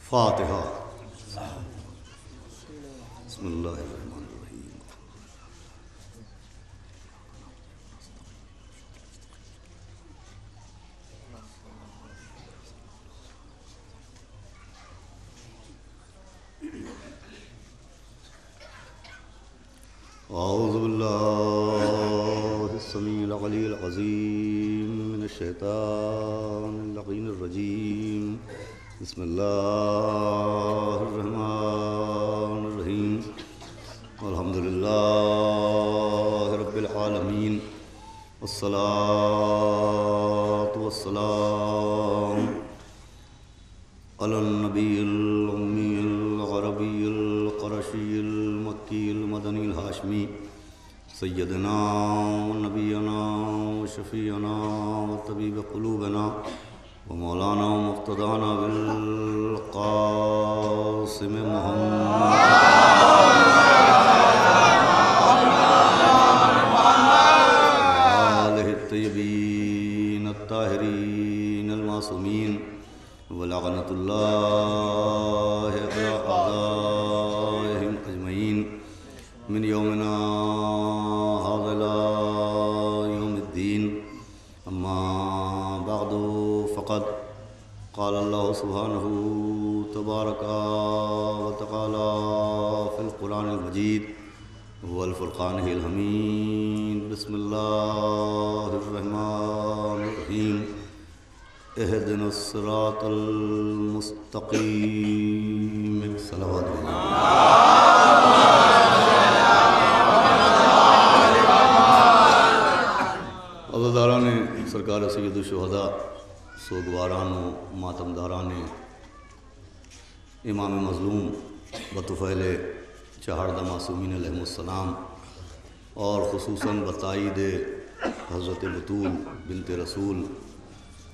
فاتحہ۔ بسم اللہ الرحمن الرحیم۔ اعوذ باللہ السمیع العلی العظیم من الشیطان اللعین الرجیم۔ بسم اللہ الرحمن الرحیم۔ الحمدللہ رب العالمین، والصلاة والسلام علی النبی الامی العربی القرشی المکی المدنی الہاشمی سیدنا و نبینا و شفیعنا و طبیب قلوبنا و مولانا و مقتدانا بالقاسم محمد آلہ الطیبین الطاہرین المعصومین ولعنت اللہ علی اعدائہم اجمعین من یومنا ھذا الی یوم الدین۔ اما بعد فقد قال اللہ سبحانہ تبارک و تعالی فی القرآن المجید والفرقان الحمید۔ بسم اللہ الرحمن الرحیم۔ اہدنا الصراط المستقیم۔ صلوات اللہ۔ عزاداران سرکار سید الشہداء، سوگواران و ماتمداران امام مظلوم بطفیل چہاردہ معصومین علیہ السلام، اور خصوصاً بتائید حضرت بطول بنت رسول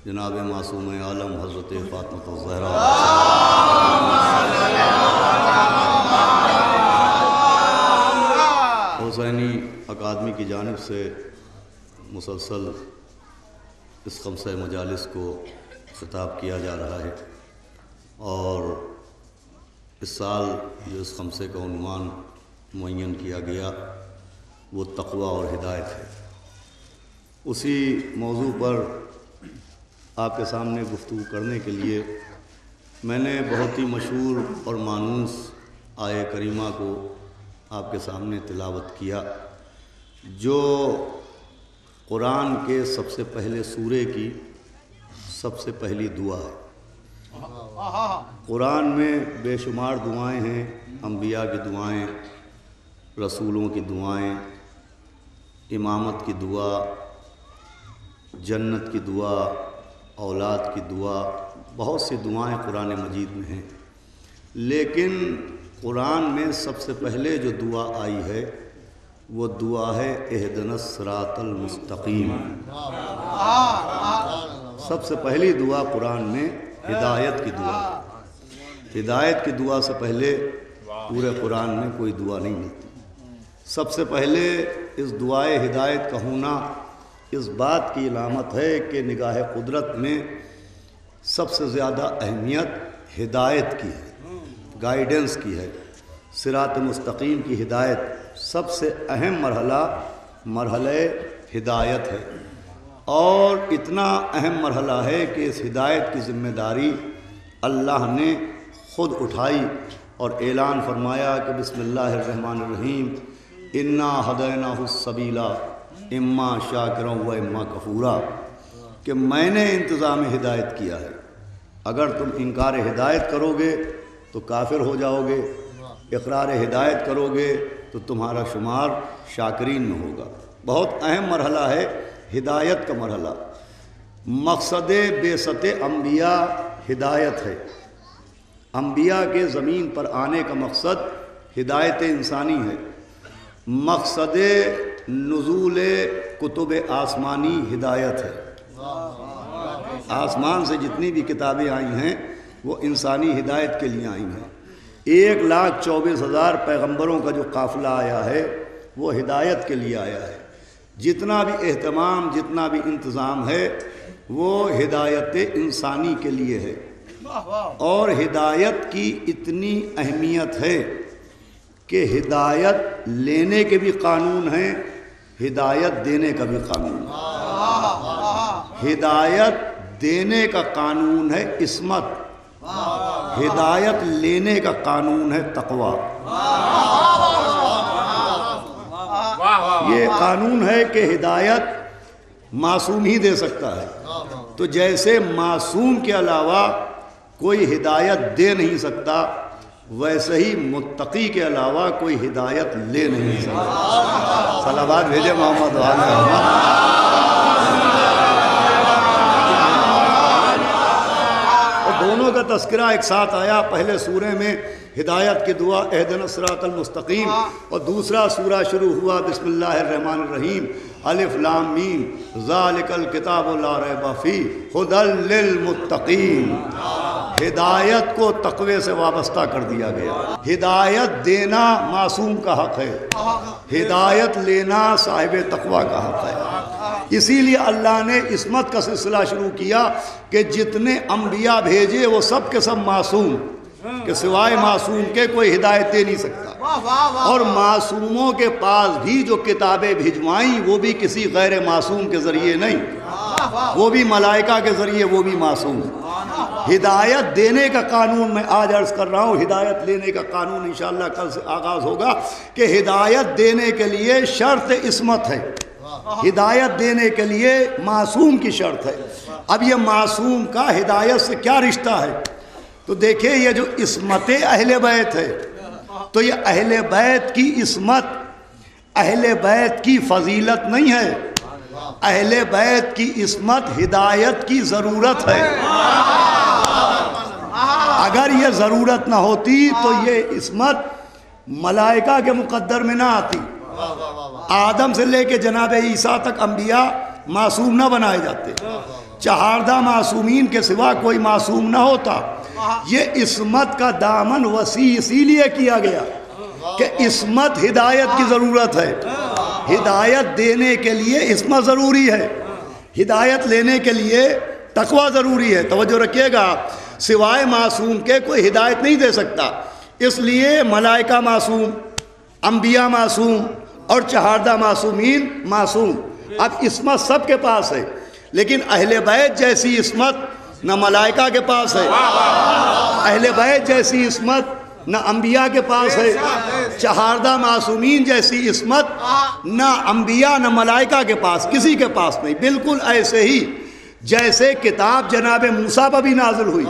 جناب معصوم عالم حضرت فاطمہ الزہرا حسینی اکادمی کی جانب سے مسلسل اس خمسہ مجالس کو خطاب کیا جا رہا ہے، اور اس سال جو اس خمسے کا عنوان معین کیا گیا وہ تقوی اور ہدایت ہے۔ اسی موضوع پر آپ کے سامنے گفتگو کرنے کے لیے میں نے بہت ہی مشہور اور مانوس آیہ کریمہ کو آپ کے سامنے تلاوت کیا، جو قرآن کے سب سے پہلے سورے کی سب سے پہلی دعا ہے۔ قرآن میں بے شمار دعائیں ہیں، انبیاء کی دعائیں، رسولوں کی دعائیں، امامت کی دعا، جنت کی دعا، اولاد کی دعا، بہت سی دعائیں قرآن مجید میں ہیں، لیکن قرآن میں سب سے پہلے جو دعا آئی ہے وہ دعا ہے اہدنا الصراط المستقیم۔ سب سے پہلی دعا قرآن میں ہدایت کی دعا ہے۔ ہدایت کی دعا سے پہلے پورے قرآن میں کوئی دعا نہیں ملتی۔ سب سے پہلے اس دعائے ہدایت کا ہونا اس بات کی علامت ہے کہ نگاہ قدرت میں سب سے زیادہ اہمیت ہدایت کی ہے، گائیڈنس کی ہے۔ صراط مستقیم کی ہدایت سب سے اہم مرحلہ ہدایت ہے، اور اتنا اہم مرحلہ ہے کہ اس ہدایت کی ذمہ داری اللہ نے خود اٹھائی اور اعلان فرمایا کہ بسم اللہ الرحمن الرحیم انا ہدیناہ السبیل اما شاکرا و اما کفورا، کہ میں نے انتظام ہدایت کیا ہے، اگر تم انکار ہدایت کرو گے تو کافر ہو جاؤ گے، اقرار ہدایت کرو گے تو تمہارا شمار شاکرین میں ہوگا۔ بہت اہم مرحلہ ہے ہدایت کا مرحلہ۔ مقصد بعثت انبیاء ہدایت ہے۔ انبیاء کے زمین پر آنے کا مقصد ہدایت انسانی ہے۔ مقصد نزول کتب آسمانی ہدایت ہے۔ آسمان سے جتنی بھی کتابیں آئی ہیں وہ انسانی ہدایت کے لیے آئی ہیں۔ 1,24,000 پیغمبروں کا جو قافلہ آیا ہے وہ ہدایت کے لیے آیا ہے۔ جتنا بھی اہتمام، جتنا بھی انتظام ہے وہ ہدایت انسانی کے لیے ہے۔ اور ہدایت کی اتنی اہمیت ہے کہ ہدایت لینے کے بھی قانون ہیں، ہدایت دینے کا بھی قانون ہے۔ ہدایت دینے کا قانون ہے عصمت، ہدایت لینے کا قانون ہے تقوی۔ یہ قانون ہے کہ ہدایت معصوم ہی دے سکتا ہے، تو جیسے معصوم کے علاوہ کوئی ہدایت دے نہیں سکتا، ویسے ہی متقی کے علاوہ کوئی ہدایت لے نہیں سکتا۔ صلوات بھیجے محمد وآل محمد۔ دونوں کا تذکرہ ایک ساتھ آیا، پہلے سورے میں ہدایت کی دعا اہدنا الصراط المستقیم، اور دوسرا سورہ شروع ہوا بسم اللہ الرحمن الرحیم الف لام میم ذالک الکتاب لا ریب فیہ ھدی للمتقین۔ ہدایت کو تقوی سے وابستہ کر دیا گیا۔ ہدایت دینا معصوم کا حق ہے، ہدایت لینا صاحب تقوی کا حق ہے۔ اسی لیے اللہ نے عصمت کا سلسلہ شروع کیا کہ جتنے انبیاء بھیجے وہ سب کے سب معصوم، کہ سوائے معصوم کے کوئی ہدایت دے نہیں سکتا، اور معصوموں کے پاس بھی جو کتابیں بھجوائیں وہ بھی کسی غیر معصوم کے ذریعے نہیں، وہ بھی ملائکہ کے ذریعے، وہ بھی معصوم۔ ہدایت دینے کا قانون میں آج عرض کر رہا ہوں، ہدایت لینے کا قانون انشاءاللہ کل سے آغاز ہوگا، کہ ہدایت دینے کے لیے شرط عصمت ہے، ہدایت دینے کے لیے معصوم کی شرط ہے۔ اب یہ معصوم کا ہدایت سے کیا رشتہ ہے؟ تو دیکھیں یہ جو عصمت اہل بیت ہے، تو یہ اہل بیت کی عصمت اہل بیت کی فضیلت نہیں ہے، اہل بیت کی عصمت ہدایت کی ضرورت ہے۔ اگر یہ ضرورت نہ ہوتی تو یہ عصمت ملائکہ کے مقدر میں نہ آتی، آدم سے لے کے جناب عیسیٰ تک انبیاء معصوم نہ بنائے جاتے، چہاردہ معصومین کے سوا کوئی معصوم نہ ہوتا۔ یہ عصمت کا دامن وسیع اسی لیے کیا گیا کہ عصمت ہدایت کی ضرورت ہے، ہدایت دینے کے لیے عصمت ضروری ہے، ہدایت لینے کے لیے تقوی ضروری ہے۔ توجہ رکھیے گا، سوائے معصوم کے کوئی ہدایت نہیں دے سکتا، اس لیے ملائکہ معصوم، انبیاء معصوم، اور چہاردہ معصومین معصوم۔ اب عصمت سب کے پاس ہے، لیکن اہل بیت جیسی عصمت نہ ملائکہ کے پاس ہے، اہل بیت جیسی عصمت نہ انبیاء کے پاس ہے، چہاردہ معصومین جیسی عصمت نہ انبیاء نہ ملائکہ کے پاس، کسی کے پاس نہیں۔ بالکل ایسے ہی جیسے کتاب جناب موسیٰ پر بھی نازل ہوئی،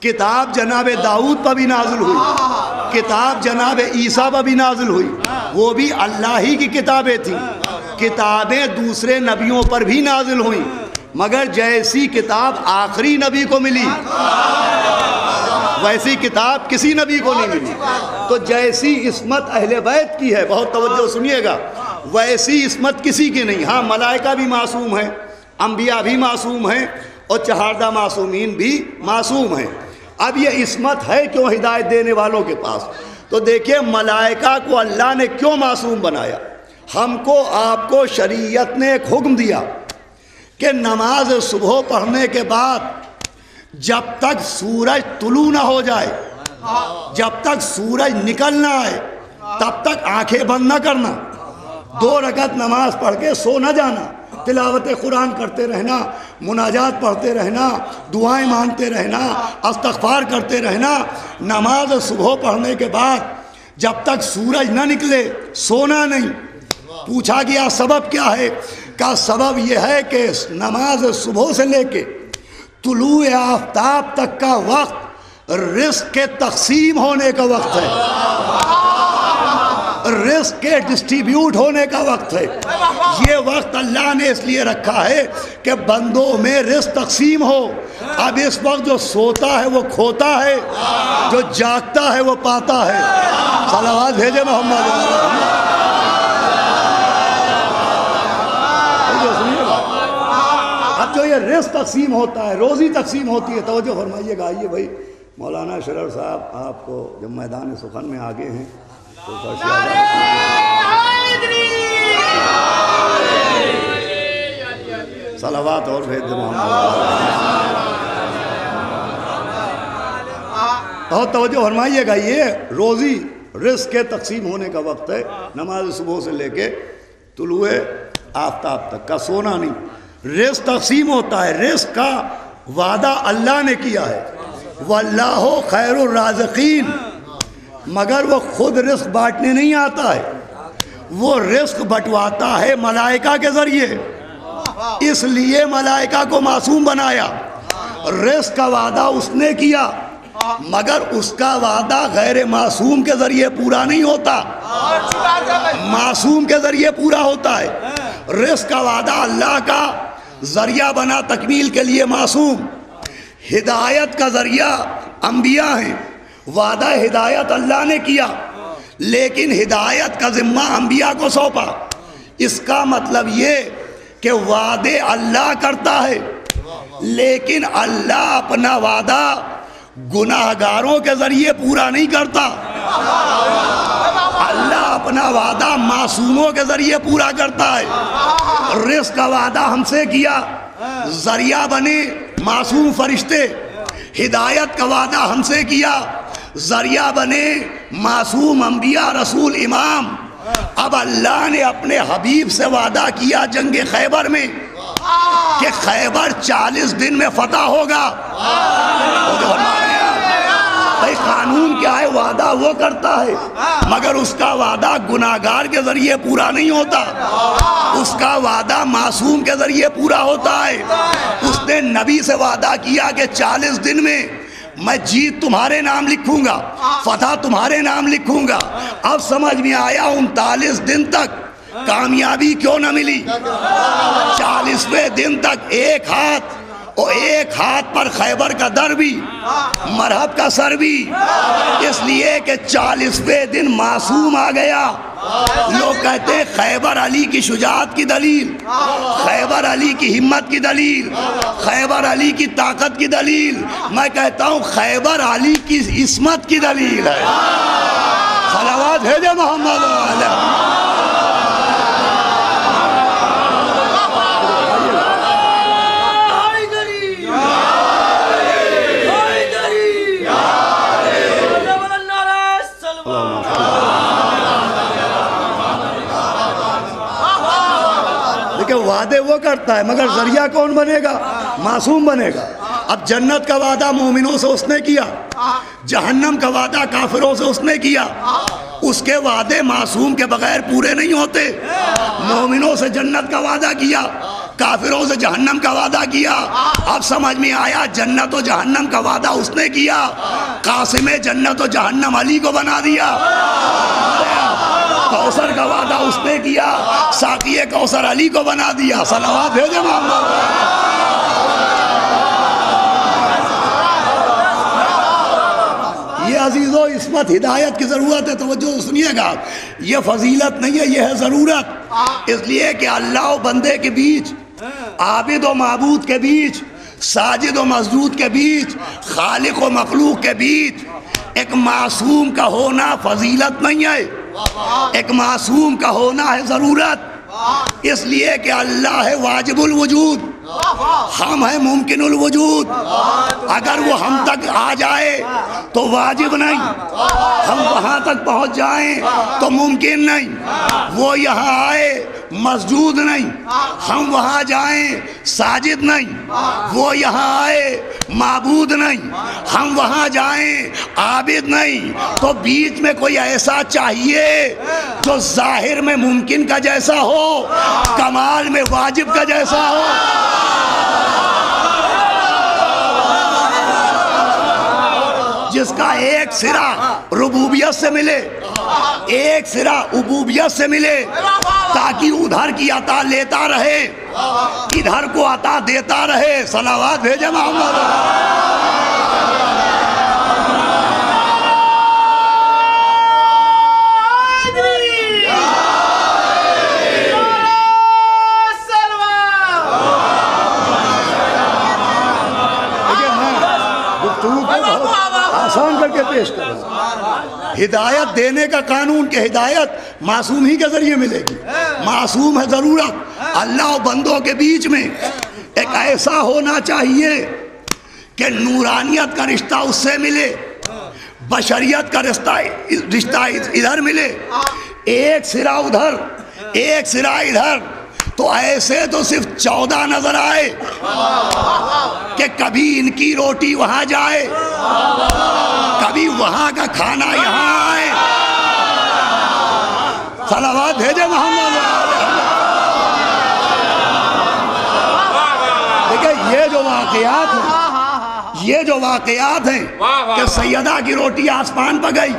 کتاب جناب داؤد پر بھی نازل ہوئی، کتاب جناب عیسیٰ پر بھی نازل ہوئی، وہ بھی اللہ ہی کی کتابیں تھیں۔ کتابیں دوسرے نبیوں پر بھی نازل ہوئیں، مگر جیسی کتاب آخری نبی کو ملی ویسی کتاب کسی نبی کو نہیں ملی۔ تو جیسی عصمت اہل بیت کی ہے، بہت توجہ سنیے گا، ویسی عصمت کسی کی نہیں۔ ہاں ملائکہ بھی معصوم ہیں، انبیاء بھی معصوم ہیں، اور چہاردہ معصومین بھی معصوم ہیں۔ اب یہ عصمت ہے کیوں ہدایت دینے والوں کے پاس؟ تو دیکھیں ملائکہ کو اللہ نے کیوں معصوم بنایا؟ ہم کو آپ کو شریعت نے ایک حکم دیا کہ نماز صبح پڑھنے کے بعد جب تک سورج طلوع نہ ہو جائے، جب تک سورج نکل نہ آئے، تب تک آنکھیں بند نہ کرنا، 2 رکعت نماز پڑھ کے سو نہ جانا، تلاوت قرآن کرتے رہنا، مناجات پڑھتے رہنا، دعائیں مانتے رہنا، استغفار کرتے رہنا۔ نماز صبح پڑھنے کے بعد جب تک سورج نہ نکلے سونا نہیں۔ پوچھا گیا سبب کیا ہے؟ کا سبب یہ ہے کہ نماز صبح سے لے کے طلوع آفتاب تک کا وقت رزق کے تقسیم ہونے کا وقت ہے، رزق کے ڈسٹریبیوٹ ہونے کا وقت ہے۔ یہ وقت اللہ نے اس لیے رکھا ہے کہ بندوں میں رزق تقسیم ہو۔ اب اس وقت جو سوتا ہے وہ کھوتا ہے، جو جاگتا ہے وہ پاتا ہے۔ صلوات بھیجے محمد۔ اب جو یہ رزق تقسیم ہوتا ہے، روزی تقسیم ہوتی ہے، توجہ فرمائیے گا۔ آئیے بھائی مولانا شرر صاحب آپ کو جب میدان سخن میں آگے ہیں تو صلوات اور بھیج دے محمد۔ بہت توجہ فرمائیے گا، یہ روزی رزق کے تقسیم ہونے کا وقت ہے، نماز صبح سے لے کے طلوع آفتاب تک کا، سونا نہیں۔ رزق تقسیم ہوتا ہے، رزق کا وعدہ اللہ نے کیا ہے، واللہ خیر الرازقین، مگر وہ خود رزق بانٹنے نہیں آتا ہے، وہ رزق بٹواتا ہے ملائکہ کے ذریعے، اس لیے ملائکہ کو معصوم بنایا۔ رزق کا وعدہ اس نے کیا، مگر اس کا وعدہ غیر معصوم کے ذریعے پورا نہیں ہوتا، معصوم کے ذریعے پورا ہوتا ہے۔ رزق کا وعدہ اللہ کا ذریعہ بنا تکمیل کے لیے معصوم، ہدایت کا ذریعہ انبیاء ہیں، وعدہ ہدایت اللہ نے کیا، لیکن ہدایت کا ذمہ انبیاء کو سونپا۔ اس کا مطلب یہ کہ وعدے اللہ کرتا ہے، لیکن اللہ اپنا وعدہ گناہگاروں کے ذریعے پورا نہیں کرتا، اللہ اپنا وعدہ معصوموں کے ذریعے پورا کرتا ہے۔ رزق کا وعدہ ہم سے کیا، ذریعہ بنے معصوم فرشتے، ہدایت کا وعدہ ہم سے کیا، ذریعہ بنے معصوم انبیاء رسول امام۔ اب اللہ نے اپنے حبیب سے وعدہ کیا جنگ خیبر میں کہ خیبر 40 دن میں فتح ہوگا۔ بھائی قانون کیا ہے؟ وعدہ وہ کرتا ہے، مگر اس کا وعدہ گناہگار کے ذریعے پورا نہیں ہوتا، اس کا وعدہ معصوم کے ذریعے پورا ہوتا ہے۔ اس نے نبی سے وعدہ کیا کہ 40 دن میں میں جیت تمہارے نام لکھوں گا، فتح تمہارے نام لکھوں گا۔ اب سمجھ میں آیا 39 دن تک کامیابی کیوں نہ ملی، 40ویں دن تک ایک ہاتھ، اور ایک ہاتھ پر خیبر کا در بھی، مرحب کا سر بھی، اس لیے کہ 40ویں دن معصوم آ گیا۔ لوگ کہتے ہیں خیبر علی کی شجاعت کی دلیل، خیبر علی کی ہمت کی دلیل، خیبر علی کی طاقت کی دلیل، میں کہتا ہوں خیبر علی کی عصمت کی دلیل ہے۔ صلوات بھیجے محمد علیہ۔ وعدے وہ کرتا ہے، مگر ذریعہ کون بنے گا؟ معصوم بنے گا۔ اب جنت کا وعدہ مومنوں سے اس نے کیا، جہنم کا وعدہ کافروں سے اس نے کیا۔ اس کے وعدے معصوم کے بغیر پورے نہیں ہوتے۔ مومنوں سے جنت کا وعدہ کیا، کافروں سے جہنم کا وعدہ کیا۔ اب سمجھ میں آیا جنت و جہنم کا وعدہ اس نے کیا، قاسم جنت و جہنم علی کو بنا دیا۔ کوثر کا وعدہ اس نے کیا، ساقی کوثر علی کو بنا دیا۔ صلوات بھیجے محمد۔ یہ عزیزو عصمت ہدایت کی ضرورت ہے، توجہ سنیے گا، یہ فضیلت نہیں ہے، یہ ہے ضرورت۔ اس لیے کہ اللہ و بندے کے بیچ، عابد و معبود کے بیچ، ساجد و مسجود کے بیچ، خالق و مخلوق کے بیچ ایک معصوم کا ہونا فضیلت نہیں ہے، ایک معصوم کا ہونا ہے ضرورت۔ اس لیے کہ اللہ ہے واجب الوجود، ہم ہیں ممکن الوجود۔ اگر وہ ہم تک آ جائے تو واجب نہیں، ہم وہاں تک پہنچ جائیں تو ممکن نہیں۔ وہ یہاں آئے مسجود نہیں، ہم وہاں جائیں ساجد نہیں۔ وہ یہاں آئے معبود نہیں، ہم وہاں جائیں عابد نہیں۔ تو بیچ میں کوئی ایسا چاہیے جو ظاہر میں ممکن کا جیسا ہو، کمال میں واجب کا جیسا ہو۔ جس کا ایک سرا ربوبیت سے ملے، ایک سرا عبوبیت سے ملے، تاکہ ادھر کی عطا لیتا رہے، ادھر کو عطا دیتا رہے۔ صلوات بھیجے محمد۔ آسان کر کے پیش کر رہا ہوں۔ ہدایت دینے کا قانون کہ ہدایت معصوم ہی کے ذریعے ملے گی، معصوم ہے ضرورت۔ اللہ و بندوں کے بیچ میں ایک ایسا ہونا چاہیے کہ نورانیت کا رشتہ اس سے ملے، بشریت کا رشتہ ادھر ملے، ایک سرا ادھر ایک سرا ادھر، تو ایسے تو صرف 14 نظر آئے کہ کبھی ان کی روٹی وہاں جائے، کبھی وہاں کا کھانا یہاں آئے۔ صلوات بھیجے محمد۔ دیکھیں یہ جو واقعات ہیں کہ سیدہ کی روٹی آسمان پہ گئی،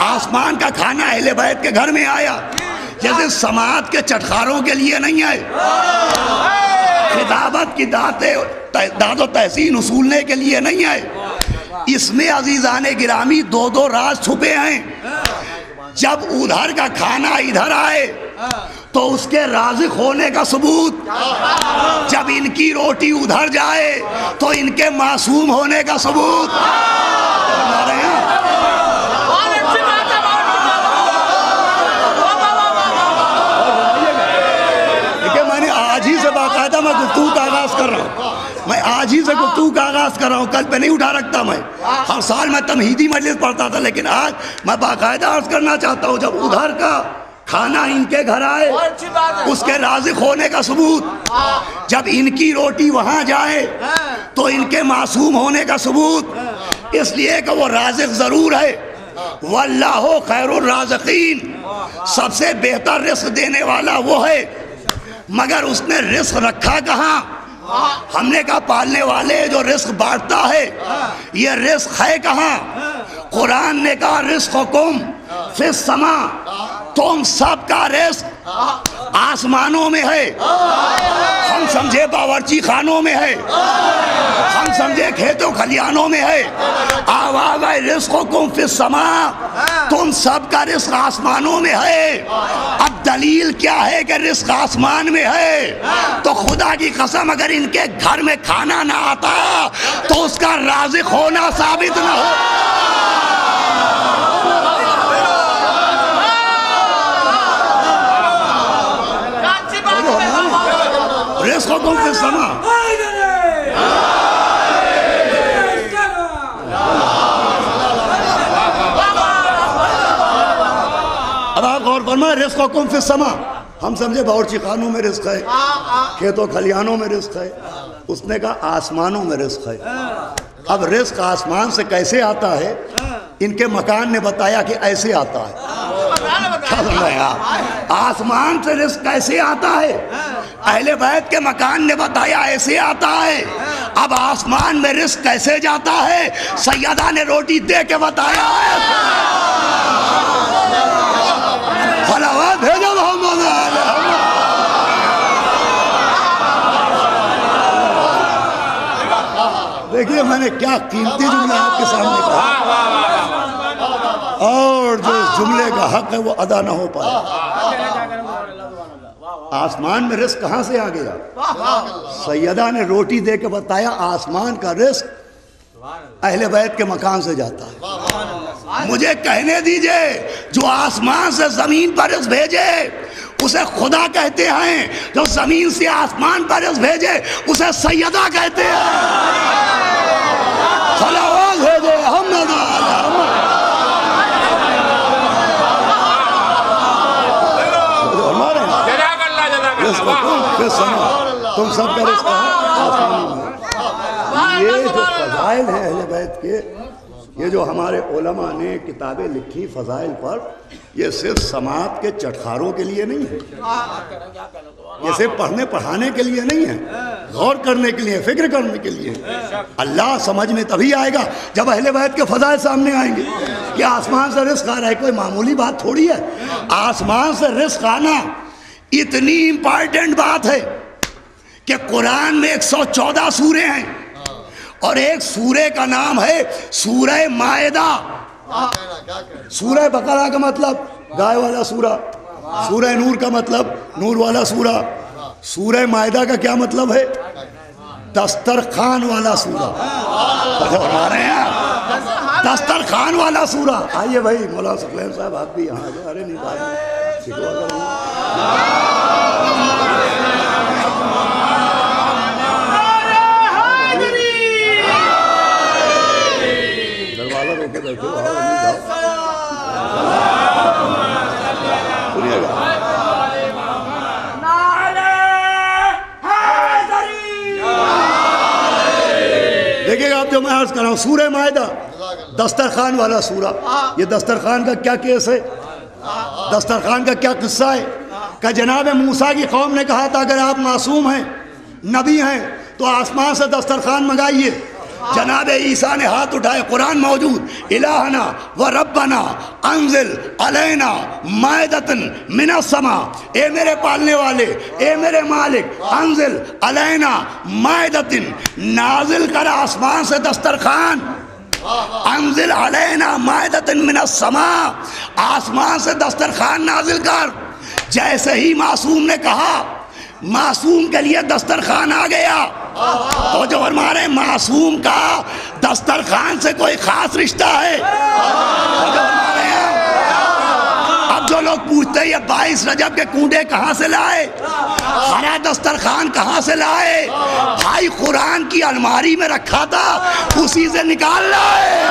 آسمان کا کھانا اہل بیت کے گھر میں آیا، جیسے سماعت کے چٹخاروں کے لیے نہیں ہے، خطابت کی داد و تحسین اصولنے کے لیے نہیں ہے۔ اس میں عزیزان گرامی دو راز چھپے ہیں۔ جب ادھر کا کھانا ادھر آئے تو اس کے رازق ہونے کا ثبوت، جب ان کی روٹی ادھر جائے تو ان کے معصوم ہونے کا ثبوت۔ باقاعدہ میں گفتگو کا آغاز کر رہا ہوں، میں آج ہی سے گفتگو کا آغاز کر رہا ہوں، کل پہ نہیں اٹھا رکھتا۔ میں ہر سال میں تمہیدی مجلس پڑھتا تھا، لیکن آج میں باقاعدہ عرض کرنا چاہتا ہوں، جب ادھر کا کھانا ان کے گھر آئے اس کے رازق ہونے کا ثبوت، جب ان کی روٹی وہاں جائے تو ان کے معصوم ہونے کا ثبوت، اس لیے کہ وہ رازق ضرور ہے۔ واللہ خیر الرازقین، سب سے بہتر رزق دینے والا وہ ہے، مگر اس نے رزق رکھا کہاں؟ ہم نے کہا پالنے والے جو رزق بانٹتا ہے، یہ رزق ہے کہاں؟ قرآن نے کہا رزقکم فی السماء، تم سب کا رزق آسمانوں میں ہے۔ ہم سمجھے باورچی خانوں میں ہے، ہم سمجھے کھیتوں کھلیانوں میں ہے، آواز ہے رزقکم فی السماء، تم سب کا رزق آسمانوں میں ہے۔ اب دلیل کیا ہے کہ رزق آسمان میں ہے؟ تو خدا کی قسم اگر ان کے گھر میں کھانا نہ آتا تو اس کا رازق ہونا ثابت نہ ہو۔ رزقکم فی السماء، اب آپ غور فرمائیں، رزقکم فی السماء، ہم سمجھے باورچی خانوں میں رزق ہے، کھیتوں کھلیانوں میں رزق ہے، اس نے کہا آسمانوں میں رزق ہے۔ اب رزق آسمان سے کیسے آتا ہے؟ ان کے مکان نے بتایا کہ ایسے آتا ہے۔ آسمان سے رزق کیسے آتا ہے؟ اہل بیت کے مکان نے بتایا ایسے آتا ہے۔ اب آسمان میں رزق کیسے جاتا ہے؟ سیدہ نے روٹی دے کے بتایا ہے۔ صلوات بھیجو محمد۔ دیکھیے میں نے کیا قیمتی جملہ آپ کے سامنے کہا، اور جو اس جملے کا حق ہے وہ ادا نہ ہو پایا۔ آسمان میں رزق کہاں سے آ گیا؟ سیدہ نے روٹی دے کے بتایا آسمان کا رزق اہل بیت کے مکان سے جاتا ہے۔ مجھے کہنے دیجئے، جو آسمان سے زمین پر رزق بھیجے اسے خدا کہتے ہیں، جو زمین سے آسمان پر رزق بھیجے اسے سیدہ کہتے ہیں۔ صلوات بھیجے محمد۔ تم سب کا رزق آسمانی میں۔ یہ جو فضائل ہیں اہل بیت کے، یہ جو ہمارے علماء نے کتابیں لکھی فضائل پر، یہ صرف سماعت کے چٹخاروں کے لیے نہیں ہے، یہ صرف پڑھنے پڑھانے کے لیے نہیں ہے، غور کرنے کے لیے، فکر کرنے کے لیے۔ اللہ سمجھ میں تبھی آئے گا جب اہل بیت کے فضائل سامنے آئیں گے کہ آسمان سے رزق آ رہا ہے، کوئی معمولی بات تھوڑی ہے۔ آسمان سے رزق آنا اتنی امپارٹنٹ بات ہے کہ قرآن میں 114 سورے ہیں، اور ایک سورے کا نام ہے سورہ مائدہ۔ سورہ بقرہ کا مطلب گائے والا سورہ، سورہ نور کا مطلب نور والا سورہ، سورہ مائدہ کا کیا مطلب ہے؟ دسترخوان والا سورہ۔ دسترخوان والا سورہ۔ آئیے بھائی مولانا ثقلین صاحب آپ بھی یہاں آ جائیں۔ ارے نہیں بھائی دروازہ روکے بیٹھے ہو سنیے گا. دیکھیے گا آپ جو میں عرض کر رہا ہوں سورہ مائدہ دسترخوان والا سورہ. یہ دسترخوان کا کیا کیس ہے, دسترخوان کا کیا قصہ ہے؟ کہ جناب موسیٰ کی قوم نے کہا تھا اگر آپ معصوم ہیں, نبی ہیں, تو آسمان سے دسترخوان منگائیے. جناب عیسیٰ نے ہاتھ اٹھائے, قرآن موجود, الہنا و ربنا انزل علینا مائدۃ من السماء, اے میرے پالنے والے, اے میرے مالک, انزل علینا مائدۃ, نازل کر آسمان سے دسترخوان. انزل علینا مائدۃ من السماء, آسمان سے دسترخوان نازل کر. جیسے ہی معصوم نے کہا, معصوم کے لیے دسترخوان آ گیا. تو جو ہمارے معصوم کا دسترخوان سے کوئی خاص رشتہ ہے. اب جو لوگ پوچھتے ہیں یہ 22 رجب کے کنڈے کہاں سے لائے, ہرا دسترخوان کہاں سے لائے, بھائی قرآن کی الماری میں رکھا تھا اسی سے نکال لائے.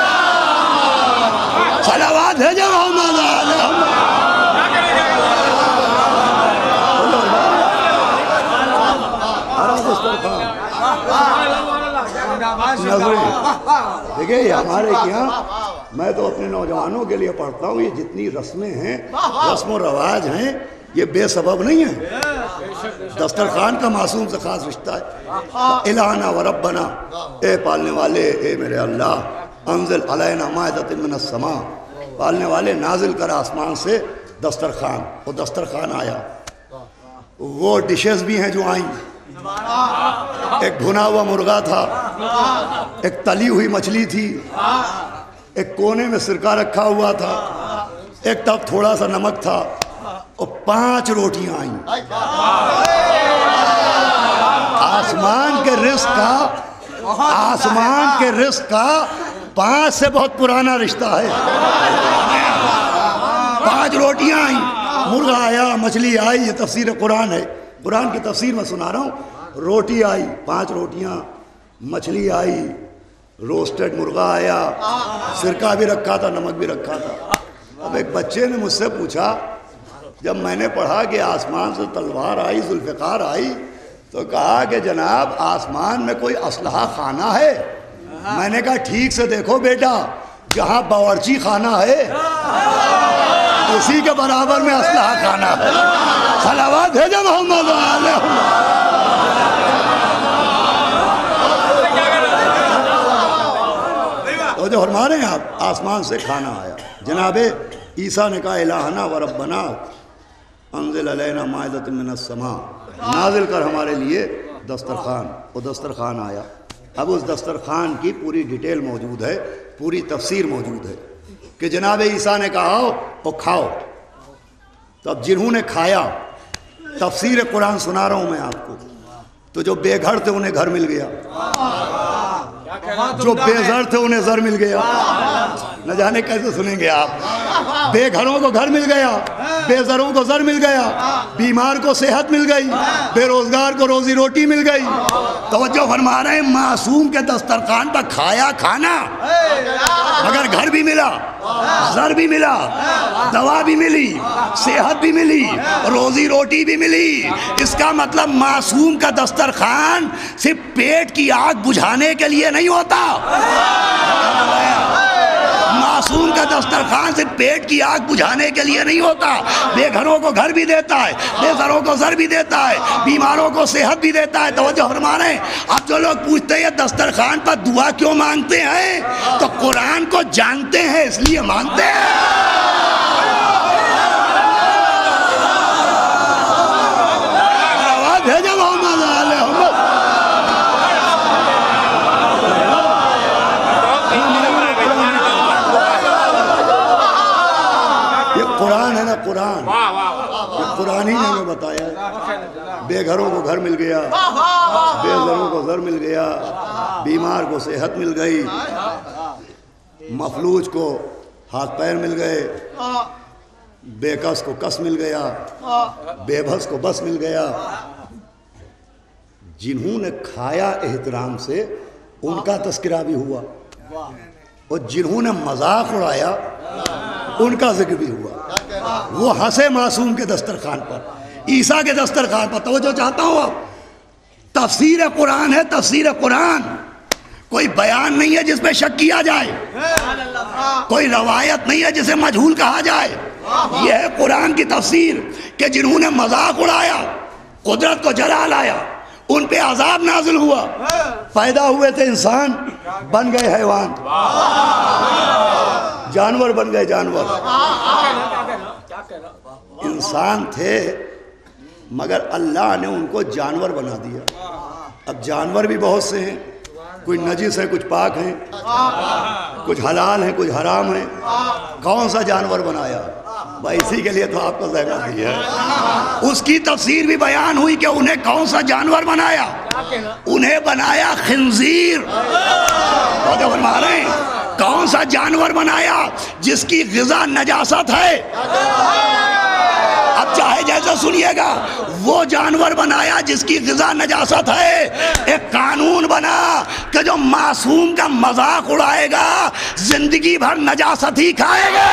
صلوات ہے جو محمد علیہ. دیکھیں یہ ہمارے یہاں, میں تو اپنے نوجوانوں کے لیے پڑھتا ہوں, یہ جتنی رسمیں ہیں, رسم و رواج ہیں, یہ بے سبب نہیں ہیں. دسترخوان کا معصوم سے خاص رشتہ ہے. الہنا و ربنا, اے پالنے والے, اے میرے اللہ, انزل علینا مائدۃ من السماء, پالنے والے نازل کر آسمان سے دسترخوان. وہ دسترخوان آیا. وہ ڈشز بھی ہیں جو آئیں, ایک بھنا ہوا مرغا تھا, ایک تلی ہوئی مچھلی تھی, ایک کونے میں سرکہ رکھا ہوا تھا, ایک طرف تھوڑا سا نمک تھا, اور 5 روٹیاں آئیں. آسمان کے رزق کا, آسمان کے رزق کا 5 سے بہت پرانا رشتہ ہے. 5 روٹیاں آئیں, مرغا آیا, مچھلی آئی. یہ تفسیر قرآن ہے, قرآن کی تفسیر میں سنا رہا ہوں. روٹی آئی, 5 روٹیاں, مچھلی آئی, روسٹڈ مرغا آیا, سرکہ بھی رکھا تھا, نمک بھی رکھا تھا. اب ایک بچے نے مجھ سے پوچھا, جب میں نے پڑھا کہ آسمان سے تلوار آئی, ذوالفقار آئی, تو کہا کہ جناب آسمان میں کوئی اسلحہ خانہ ہے؟ میں نے کہا ٹھیک سے دیکھو بیٹا, جہاں باورچی خانہ ہے اسی کے برابر میں اسلحہ خانہ ہے. صلوات ہے جو محمد علیہ. تو جو ہمارے یہاں آسمان سے کھانا آیا. جناب عیسیٰ نے کہا الہنا و ربنا انزل علینا مائدۃ من السماء, نازل کر ہمارے لیے دسترخوان. وہ دسترخوان آیا. اب اس دسترخوان کی پوری ڈیٹیل موجود ہے, پوری تفسیر موجود ہے کہ جناب عیسیٰ نے کہا آؤ اور کھاؤ. تو اب جنہوں نے کھایا, تفسیر قرآن سنا رہا ہوں میں آپ کو, تو جو بے گھر تھے انہیں گھر مل گیا, جو بے زر تھے انہیں زر مل گیا. نہ جانے کیسے سنیں گے آپ. بے گھروں کو گھر مل گیا, بے زروں کو زر مل گیا, بیمار کو صحت مل گئی, بے روزگار کو روزی روٹی مل گئی. توجہ فرما رہے ہیں, معصوم کے دسترخوان پر کھایا کھانا, مگر گھر بھی ملا, زر بھی ملا, دوا بھی ملی, صحت بھی ملی, روزی روٹی بھی ملی. اس کا مطلب معصوم کا دسترخوان صرف پیٹ کی آگ بجھانے کے لیے نہیں ہوتا. معصوم کا دسترخوان صرف پیٹ کی آگ بجھانے کے لیے نہیں ہوتا. بے گھروں کو گھر بھی دیتا ہے, بے زروں کو زر بھی دیتا ہے, بیماروں کو صحت بھی دیتا ہے. توجہ فرما رہے ہیں. اب جو لوگ پوچھتے ہیں دسترخوان پر دعا کیوں مانگتے ہیں, تو قرآن کو جانتے ہیں اس لیے مانگتے ہیں. بھیجا محمد علیہ. یہ قرآن ہے نا, قرآن, یہ قرآن ہی نے ہمیں بتایا ہے. بے گھروں کو گھر مل گیا, بے زروں کو زر مل گیا, بیمار کو صحت مل گئی, مفلوج کو ہاتھ پیر مل گئے, بے کس کو کس مل گیا, بے بس کو بس مل گیا. جنہوں نے کھایا احترام سے ان کا تذکرہ بھی ہوا. اور جنہوں نے مذاق اڑایا ان کا ذکر بھی ہوا. وہ ہنسے معصوم کے دسترخوان پر, عیسیٰ کے دسترخوان پر. توجہ چاہتا ہوں اب, تفسیر قرآن ہے, تفسیر قرآن, کوئی بیان نہیں ہے جس پہ شک کیا جائے, کوئی روایت نہیں ہے جسے مجہول کہا جائے. یہ ہے قرآن کی تفسیر کہ جنہوں نے مذاق اڑایا, قدرت کو جلا لایا, ان پہ عذاب نازل ہوا. پیدا ہوئے تھے انسان, بن گئے حیوان, جانور بن گئے جانور. انسان تھے مگر اللہ نے ان کو جانور بنا دیا. اب جانور بھی بہت سے ہیں, کچھ نجس ہیں, کچھ پاک ہیں, کچھ حلال ہیں, کچھ حرام ہیں. کون سا جانور بنایا بھائی؟ اسی کے لیے تو آپ کو ذہن دی ہے. اس کی تفسیر بھی بیان ہوئی کہ انہیں کون سا جانور بنایا. انہیں بنایا خنزیر. جو فرما رہے ہیں کون سا جانور بنایا جس کی غذا نجاست ہے. اب چاہے جیسا سنیے گا, وہ جانور بنایا جس کی غذا نجاست ہے. ایک قانون بنا کہ جو معصوم کا مذاق اڑائے گا زندگی بھر نجاست ہی کھائے گا.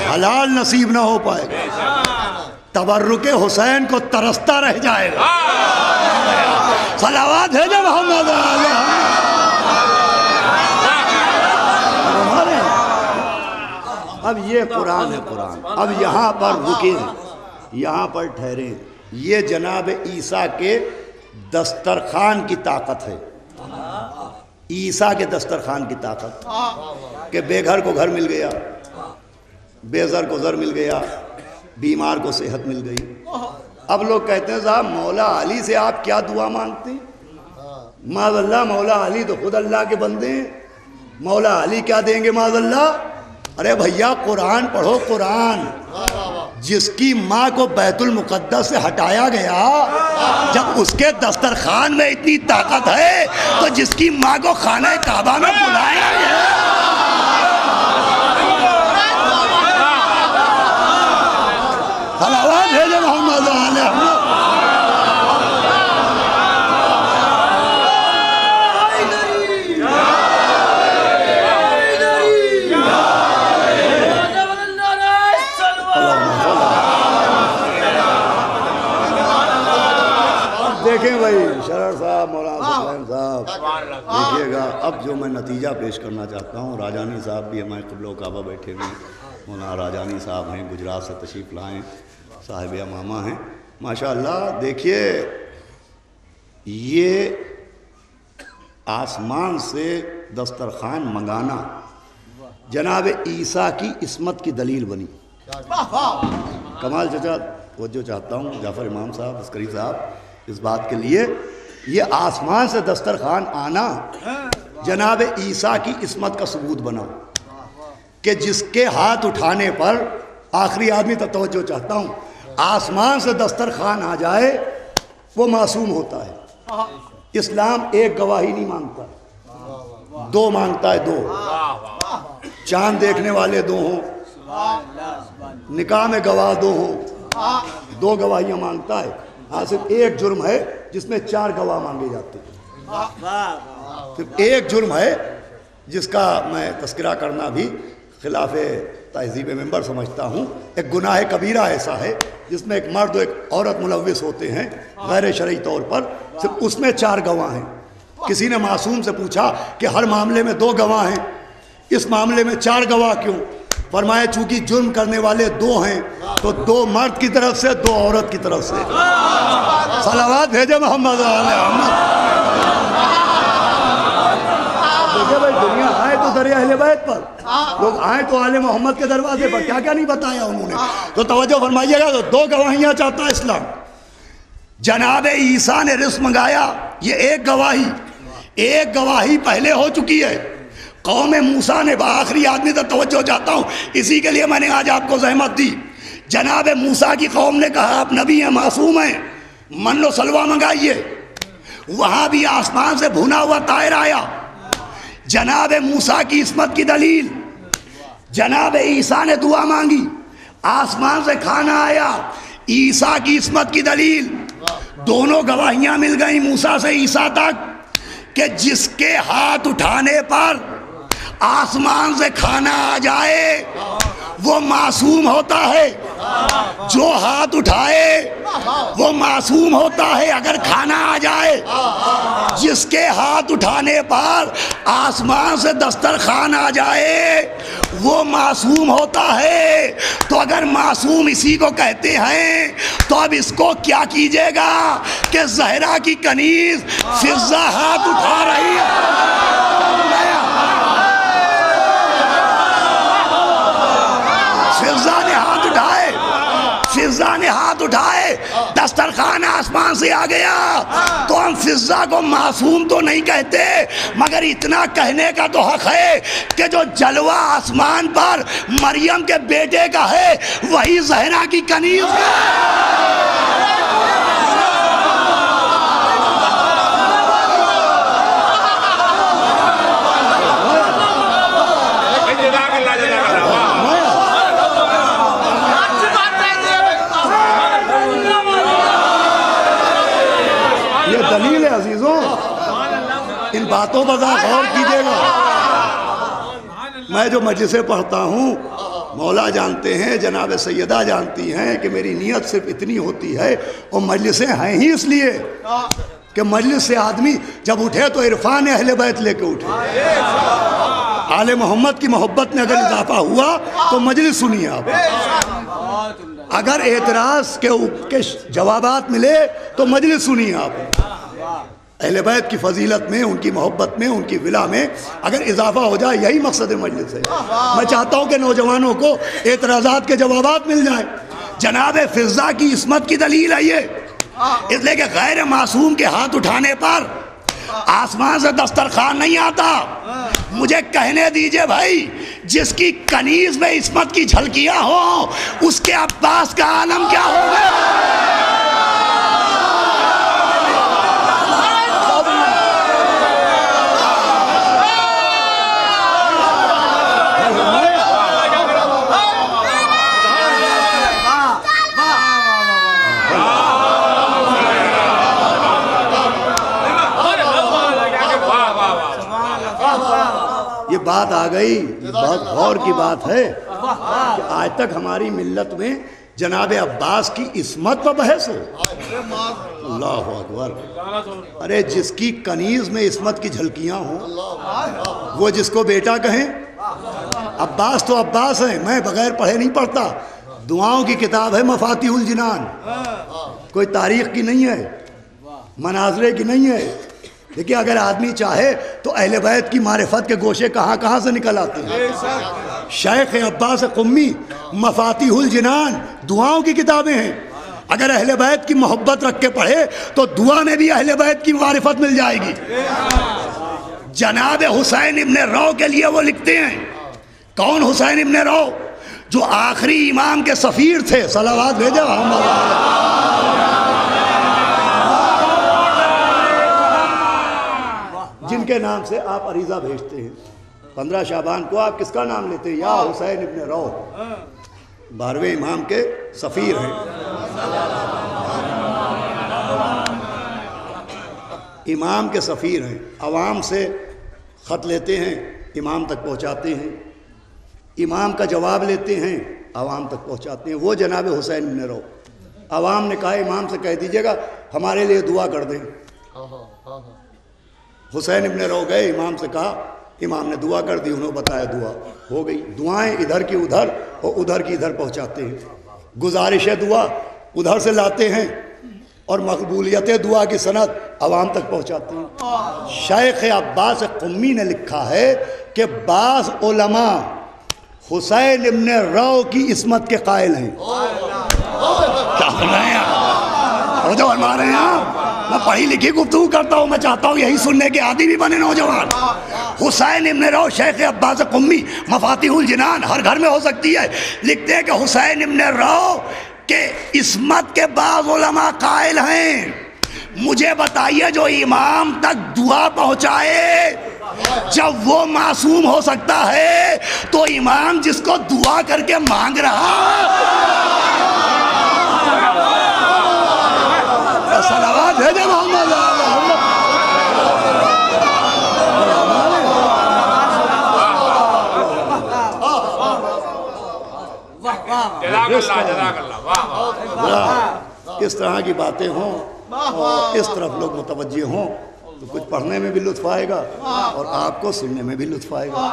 حلال نصیب نہ ہو پائے گا, تبرک حسین کو ترستا رہ جائے گا. صلوات ہے جب محمد. اب یہ قرآن ہے, قرآن. اب یہاں پر رکیں, یہاں پر ٹھہریں. یہ جناب عیسیٰ کے دسترخوان کی طاقت ہے. عیسیٰ کے دسترخوان کی طاقت کہ بے گھر کو گھر مل گیا, بے زر کو زر مل گیا, بیمار کو صحت مل گئی. اب لوگ کہتے ہیں صاحب مولا علی سے آپ کیا دعا مانگتے ہیں؟ معاذ اللہ, مولا علی تو خود اللہ کے بندے ہیں, مولا علی کیا دیں گے معاذ اللہ. ارے بھیا قرآن پڑھو, قرآن. جس کی ماں کو بیت المقدس سے ہٹایا گیا, جب اس کے دسترخوان میں اتنی طاقت ہے تو جس کی ماں کو خانہ کعبہ میں بلایا گیا. صلوات ہے جو محمد علیہ دیکھیں بھائی شرر صاحب, مولانا سفین صاحب, دیکھیے گا. اب جو میں نتیجہ پیش کرنا چاہتا ہوں, راجانی صاحب بھی ہمارے قبلہ و کعبہ بیٹھے ہوئے ہیں, مولانا راجانی صاحب ہیں, گجرات سے تشریف لائیں, صاحب امامہ ہیں ماشاءاللہ. دیکھیے یہ آسمان سے دسترخوان منگانا جناب عیسیٰ کی عصمت کی دلیل بنی. کمال چچا توجہ چاہتا ہوں, جعفر امام صاحب, عسکری صاحب, اس بات کے لیے یہ آسمان سے دسترخوان آنا جناب عیسیٰ کی عصمت کا ثبوت بنا کہ جس کے ہاتھ اٹھانے پر, آخری آدمی تک توجہ چاہتا ہوں, آسمان سے دسترخوان آ جائے وہ معصوم ہوتا ہے. اسلام ایک گواہی نہیں مانگتا, دو مانگتا ہے, دو. چاند دیکھنے والے دو ہوں, نکاح میں گواہ دو ہوں, دو گواہیاں مانگتا ہے. ہاں صرف ایک جرم ہے جس میں 4 گواہ مانگے جاتے ہیں. صرف ایک جرم ہے جس کا میں تذکرہ کرنا بھی خلاف تہذیب ممبر سمجھتا ہوں. ایک گناہ کبیرہ ایسا ہے جس میں ایک مرد و ایک عورت ملوث ہوتے ہیں غیر شرعی طور پر, صرف اس میں 4 گواہ ہیں. کسی نے معصوم سے پوچھا کہ ہر معاملے میں 2 گواہ ہیں, اس معاملے میں 4 گواہ کیوں؟ فرمایا چونکہ جرم کرنے والے 2 ہیں تو 2 مرد کی طرف سے 2 عورت کی طرف سے. صلوات بھیجے محمد علیہ محمد. دیکھیں بھائی دنیا آئے تو در اہل بیت پر، لوگ آئے تو آل محمد کے دروازے پر، کیا کیا نہیں بتایا انہوں نے. تو توجہ فرمائیے گا. تو دو گواہیاں چاہتا ہے اسلام. جناب عیسیٰ نے رزق منگایا، یہ ایک گواہی پہلے ہو چکی ہے. قوم موسیٰ نے، آخری آدمی تک توجہ چاہتا ہوں، اسی کے لیے میں نے آج آپ کو زحمت دی. جناب موسیٰ کی قوم نے کہا آپ نبی ہیں، معصوم ہیں، من و سلوہ منگائیے. وہاں بھی آسمان سے بھونا ہوا طائر آیا. جناب موسیٰ کی عصمت کی دلیل. جناب عیسیٰ نے دعا مانگی، آسمان سے کھانا آیا، عیسیٰ کی عصمت کی دلیل. دونوں گواہیاں مل گئیں موسیٰ سے عیسیٰ تک کہ جس کے ہاتھ اٹھانے پر آسمان سے کھانا آ جائے وہ معصوم ہوتا ہے. جو ہاتھ اٹھائے وہ معصوم ہوتا ہے اگر کھانا آ جائے. جس کے ہاتھ اٹھانے پر آسمان سے دسترخوان آ جائے وہ معصوم ہوتا ہے. تو اگر معصوم اسی کو کہتے ہیں تو اب اس کو کیا کیجیے گا کہ زہرا کی کنیز فضہ ہاتھ اٹھا رہی ہے. فضہ نے ہاتھ اٹھائے، دسترخوان آسمان سے آ گیا. تو ہم فضہ کو معصوم تو نہیں کہتے، مگر اتنا کہنے کا تو حق ہے کہ جو جلوہ آسمان پر مریم کے بیٹے کا ہے وہی زہرا کی کنیز ہے. دلیل ہے عزیزوں، ان باتوں پر غور کیجیے گا. میں جو مجلسیں پڑھتا ہوں مولا جانتے ہیں، جناب سیدہ جانتی ہیں کہ میری نیت صرف اتنی ہوتی ہے، اور مجلسیں ہیں ہی اس لیے کہ مجلس سے آدمی جب اٹھے تو عرفان اہل بیت لے کے اٹھے. آل محمد کی محبت میں اگر اضافہ ہوا تو مجلس سنیے آپ. اگر اعتراض کے جوابات ملے تو مجلس سنیے آپ. اہل بیت کی فضیلت میں، ان کی محبت میں، ان کی ولا میں اگر اضافہ ہو جائے، یہی مقصد مجلس ہے. میں چاہتا ہوں کہ نوجوانوں کو اعتراضات کے جوابات مل جائیں. جناب فضہ کی عصمت کی دلیل ہے یہ، اس لیے کہ غیر معصوم کے ہاتھ اٹھانے پر آسمان سے دسترخوان نہیں آتا. مجھے کہنے دیجئے بھائی، جس کی کنیز میں عصمت کی جھلکیاں ہوں اس کے عباس کا عالم کیا ہوگا. یہ بات آ گئی، یہ بہت غور کی بات ہے کہ آج تک ہماری ملت میں جناب عباس کی عصمت پر بحث ہو. اللہ اکبر. ارے جس کی کنیز میں عصمت کی جھلکیاں ہوں وہ جس کو بیٹا کہیں. عباس تو عباس ہے، میں بغیر پڑھے نہیں پڑھتا. دعاؤں کی کتاب ہے مفاتیح الجنان، کوئی تاریخ کی نہیں ہے، مناظرے کی نہیں ہے. دیکھیں اگر آدمی چاہے تو اہل بیت کی معرفت کے گوشے کہاں کہاں سے نکل آتے ہیں. شیخ عباس قمی مفاتیح الجنان دعاؤں کی کتابیں ہیں. اگر اہل بیت کی محبت رکھ کے پڑھے تو دعا میں بھی اہل بیت کی معرفت مل جائے گی. جناب حسین ابن رو کے لیے وہ لکھتے ہیں. کون حسین ابن رو؟ جو آخری امام کے سفیر تھے. صلوات بھیجے جن کے نام سے آپ عریضہ بھیجتے ہیں. 15 شعبان کو آپ کس کا نام لیتے ہیں؟ یا حسین ابن رو. 12ویں امام کے سفیر ہیں. امام کے سفیر ہیں. عوام سے خط لیتے ہیں، امام تک پہنچاتے ہیں. امام کا جواب لیتے ہیں، عوام تک پہنچاتے ہیں. وہ جناب حسین ابن رو. عوام نے کہا امام سے کہہ دیجئے گا ہمارے لیے دعا کر دیں. حسین ابن رو گئے، امام سے کہا، امام نے دعا کر دی. انہوں نے بتایا دعا ہو گئی. دعائیں ادھر کی ادھر اور ادھر کی ادھر پہنچاتے ہیں. گزارش دعا ادھر سے لاتے ہیں، اور مقبولیت دعا کی سند عوام تک پہنچاتے ہیں۔ شیخ عباس قمی نے لکھا ہے کہ بعض علماء حسین ابن رو کی عصمت کے قائل ہیں۔ کیا کر رہے ہیں آپ؟ جو ہمارے یہاں میں پڑھی لکھی گفتگو کرتا ہوں، میں چاہتا ہوں یہی سننے کے عادی بھی بنے نوجوان۔ حسین ابن رو، شیخ عباس قمی، مفاتیح الجنان ہر گھر میں ہو سکتی ہے، لکھتے ہیں کہ حسین ابن رو کہ عصمت کے بعض علماء قائل ہیں۔ مجھے بتائیے جو امام تک دعا پہنچائے، جب وہ معصوم ہو سکتا ہے تو امام جس کو دعا کر کے مانگ رہا صلوات ہے جب محمد اس طرح کی باتیں ہوں اور اس طرف لوگ متوجہ ہوں تو کچھ پڑھنے میں بھی لطف آئے گا اور آپ کو سننے میں بھی لطف آئے گا۔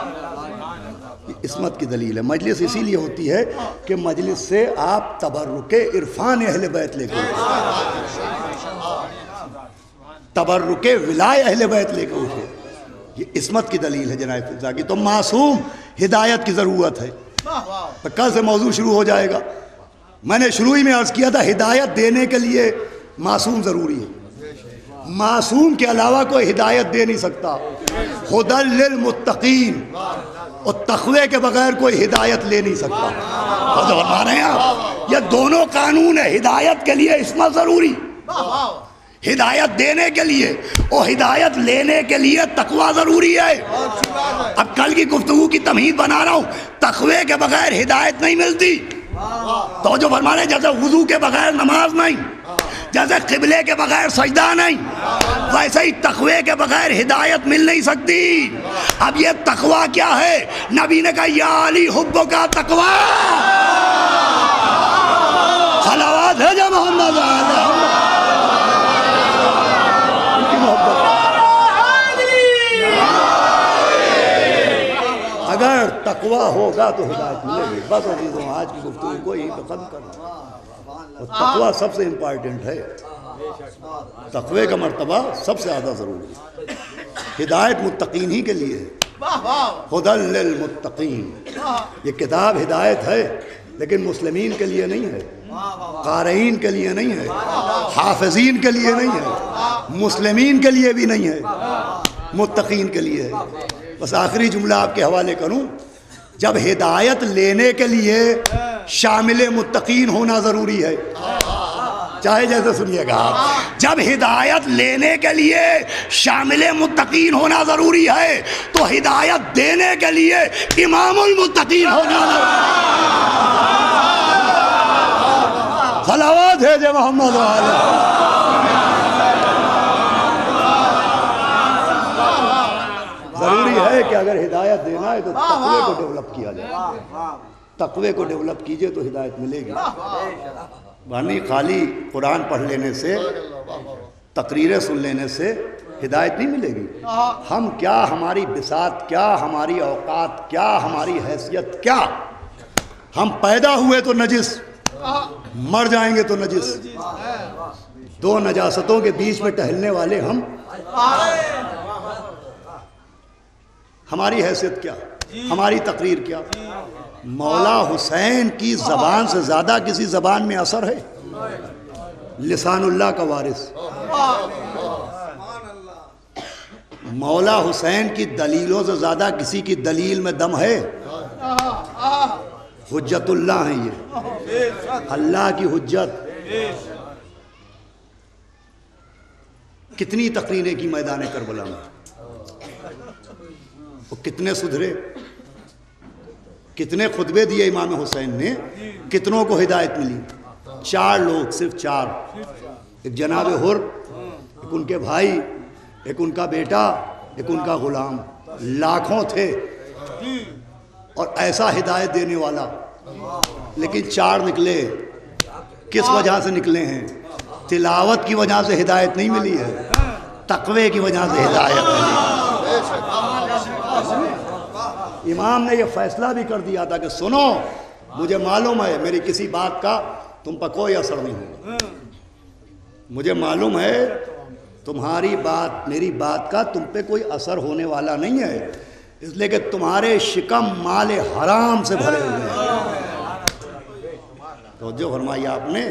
عصمت کی دلیل ہے۔ مجلس اسی لیے ہوتی ہے کہ مجلس سے آپ تبرک عرفان اہل بیت لے کے اٹھے، تبرک ولائے اہل بیت لے کے اٹھے، یہ عصمت کی دلیل ہے جناب فضا کی۔ تو معصوم ہدایت کی ضرورت ہے۔ کل سے موضوع شروع ہو جائے گا۔ میں نے شروع ہی میں عرض کیا تھا ہدایت دینے کے لیے معصوم ضروری ہے، معصوم کے علاوہ کوئی ہدایت دے نہیں سکتا۔ ہدی للمتقین، اور تقوی کے بغیر کوئی ہدایت لے نہیں سکتا۔ فرما رہے ہیں آپ، یہ دونوں قانون ہے۔ ہدایت کے لیے عصمت ضروری، ہدایت دینے کے لیے اور ہدایت لینے کے لیے تقوی ضروری ہے۔ اب کل کی گفتگو کی تمہید بنا رہا ہوں، تقوی کے بغیر ہدایت نہیں ملتی۔ تو جو فرما رہے ہیں جیسے وضو کے بغیر نماز نہیں، جیسے قبلے کے بغیر سجدہ نہیں، ویسے ہی تقوی کے بغیر ہدایت مل نہیں سکتی۔ اب یہ تقوی کیا ہے؟ نبی نے کہا یا علی حب کا تقوی، صلوات ہے جو محمد اگر تقوی ہوگا تو ہدایت ملے گی۔ بس عزیزوں آج کی گفتگو کو یہیں پہ ختم کرنا۔ اور تقوی سب سے امپارٹنٹ ہے، تقوی کا مرتبہ سب سے زیادہ ضروری ہے۔ ہدایت متقین ہی کے لیے ہے، ہدی للمتقین۔ یہ کتاب ہدایت ہے لیکن مسلمین کے لیے نہیں ہے، قارئین کے لیے نہیں ہے، حافظین کے لیے نہیں ہے، مسلمین کے لیے بھی نہیں ہے، متقین کے لیے ہے۔ بس آخری جملہ آپ کے حوالے کروں، جب ہدایت لینے کے لیے شامل متقین ہونا ضروری ہے، چاہے جیسے سنیے گا آپ، جب ہدایت لینے کے لیے شامل متقین ہونا ضروری ہے تو ہدایت دینے کے لیے امام المتقین ہونا صلوات ہے جو محمد ضروری ہے کہ اگر ہدایت دینا ہے تو تقوی کو ڈیولپ کیا جائے، تقوی کو ڈیولپ کیجئے تو ہدایت ملے گی۔ بانی خالی قرآن پڑھ لینے سے، تقریریں سن لینے سے ہدایت نہیں ملے گی۔ ہم کیا، ہماری بساط کیا، ہماری اوقات کیا، ہماری حیثیت کیا۔ ہم پیدا ہوئے تو نجس، مر جائیں گے تو نجس، دو نجاستوں کے بیچ میں ٹہلنے والے ہم۔ ہماری حیثیت کیا، ہماری تقریر کیا۔ مولا حسین کی زبان سے زیادہ کسی زبان میں اثر ہے؟ لسان اللہ کا وارث۔ مولا حسین کی دلیلوں سے زیادہ کسی کی دلیل میں دم ہے؟ حجت اللہ ہیں یہ، اللہ کی حجت۔ کتنی تقریریں کی میدان کربلا میں، کتنے سدھرے، کتنے خطبے دیے امام حسین نے، کتنوں کو ہدایت ملی؟ 4 لوگ، صرف 4۔ ایک جناب حر، ایک ان کے بھائی، ایک ان کا بیٹا، ایک ان کا غلام، لاکھوں تھے اور ایسا ہدایت دینے والا، لیکن 4 نکلے۔ کس وجہ سے نکلے ہیں؟ تلاوت کی وجہ سے ہدایت نہیں ملی ہے، تقوی کی وجہ سے ہدایت ملی۔ امام نے یہ فیصلہ بھی کر دیا تھا کہ سنو، مجھے معلوم ہے میری کسی بات کا تم پر کوئی اثر نہیں ہوگا، مجھے معلوم ہے تمہاری بات میری بات کا تم پہ کوئی اثر ہونے والا نہیں ہے، اس لیے کہ تمہارے شکم مال حرام سے بھرے ہوئے ہیں۔ توجہ فرمائی آپ نے،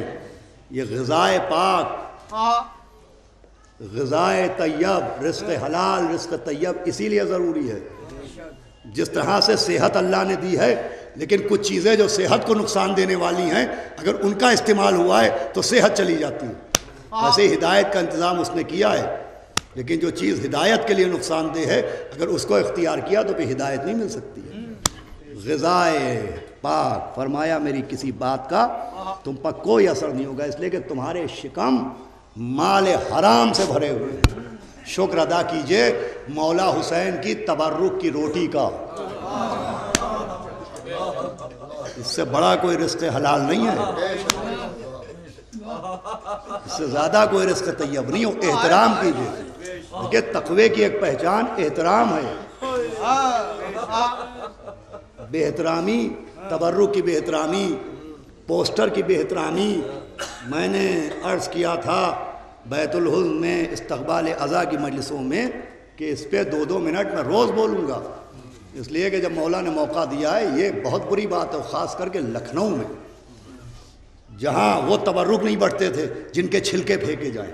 یہ غذائے پاک، غذائے طیب، رزق حلال، رزق طیب اسی لیے ضروری ہے۔ جس طرح سے صحت اللہ نے دی ہے، لیکن کچھ چیزیں جو صحت کو نقصان دینے والی ہیں اگر ان کا استعمال ہوا ہے تو صحت چلی جاتی ہے۔ ویسے ہدایت کا انتظام اس نے کیا ہے، لیکن جو چیز ہدایت کے لیے نقصان دہ ہے اگر اس کو اختیار کیا تو پھر ہدایت نہیں مل سکتی ہے۔ غذائے پاک، فرمایا میری کسی بات کا تم پر کوئی اثر نہیں ہوگا، اس لیے کہ تمہارے شکم مال حرام سے بھرے ہوئے ہیں۔ شکر ادا کیجئے مولا حسین کی تبرک کی روٹی کا، اس سے بڑا کوئی رزق حلال نہیں ہے، اس سے زیادہ کوئی رزق طیب نہیں ہو۔ احترام کیجئے، دیکھیں تقوی کی ایک پہچان احترام ہے۔ بے احترامی، تبرک کی بے احترامی، پوسٹر کی بے احترامی، میں نے عرض کیا تھا بیت الحزن میں استقبال عزا کی مجلسوں میں کہ اس پہ 2-2 منٹ میں روز بولوں گا، اس لیے کہ جب مولا نے موقع دیا ہے یہ بہت بری بات ہے، خاص کر کے لکھنؤ میں جہاں وہ تبرک نہیں بٹتے تھے جن کے چھلکے پھینکے جائیں۔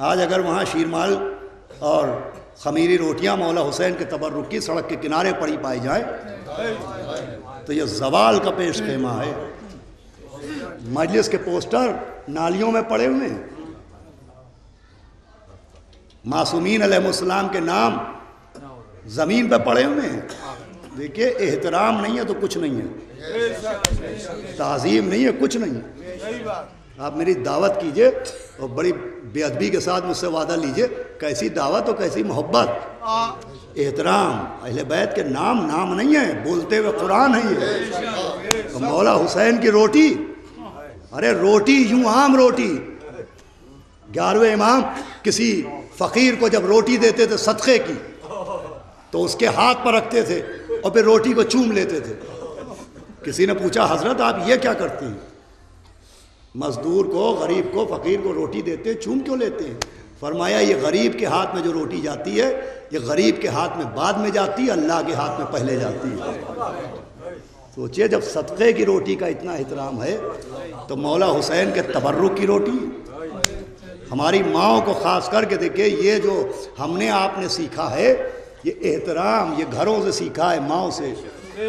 آج اگر وہاں شیرمال اور خمیری روٹیاں مولا حسین کے تبرک کی سڑک کے کنارے پڑی پائی جائیں تو یہ زوال کا پیش خیمہ ہے۔ مجلس کے پوسٹر نالیوں میں پڑے ہوئے ہیں، معصومین علیہ السلام کے نام زمین پہ پڑے ہوئے ہیں۔ دیکھیے احترام نہیں ہے تو کچھ نہیں ہے، تعظیم نہیں ہے کچھ نہیں ہے۔ آپ میری دعوت کیجئے اور بڑی بے ادبی کے ساتھ مجھ سے وعدہ لیجئے، کیسی دعوت اور کیسی محبت، احترام۔ اہل بیت کے نام نام نہیں ہے، بولتے ہوئے قرآن ہے یہ۔ مولا حسین کی روٹی، ارے روٹی یوں عام روٹی، 11ویں امام کسی فقیر کو جب روٹی دیتے تھے صدقے کی تو اس کے ہاتھ پر رکھتے تھے اور پھر روٹی کو چوم لیتے تھے۔ کسی نے پوچھا حضرت آپ یہ کیا کرتے ہیں؟ مزدور کو، غریب کو، فقیر کو روٹی دیتے چوم کیوں لیتے ہیں؟ فرمایا یہ غریب کے ہاتھ میں جو روٹی جاتی ہے یہ غریب کے ہاتھ میں بعد میں جاتی ہے، اللہ کے ہاتھ میں پہلے جاتی ہے۔ سوچئے جب صدقے کی روٹی کا اتنا احترام ہے تو مولا حسین کے تبرک کی روٹی۔ ہماری ماؤں کو خاص کر کے دیکھیں، یہ جو ہم نے آپ نے سیکھا ہے یہ احترام یہ گھروں سے سیکھا ہے، ماؤں سے۔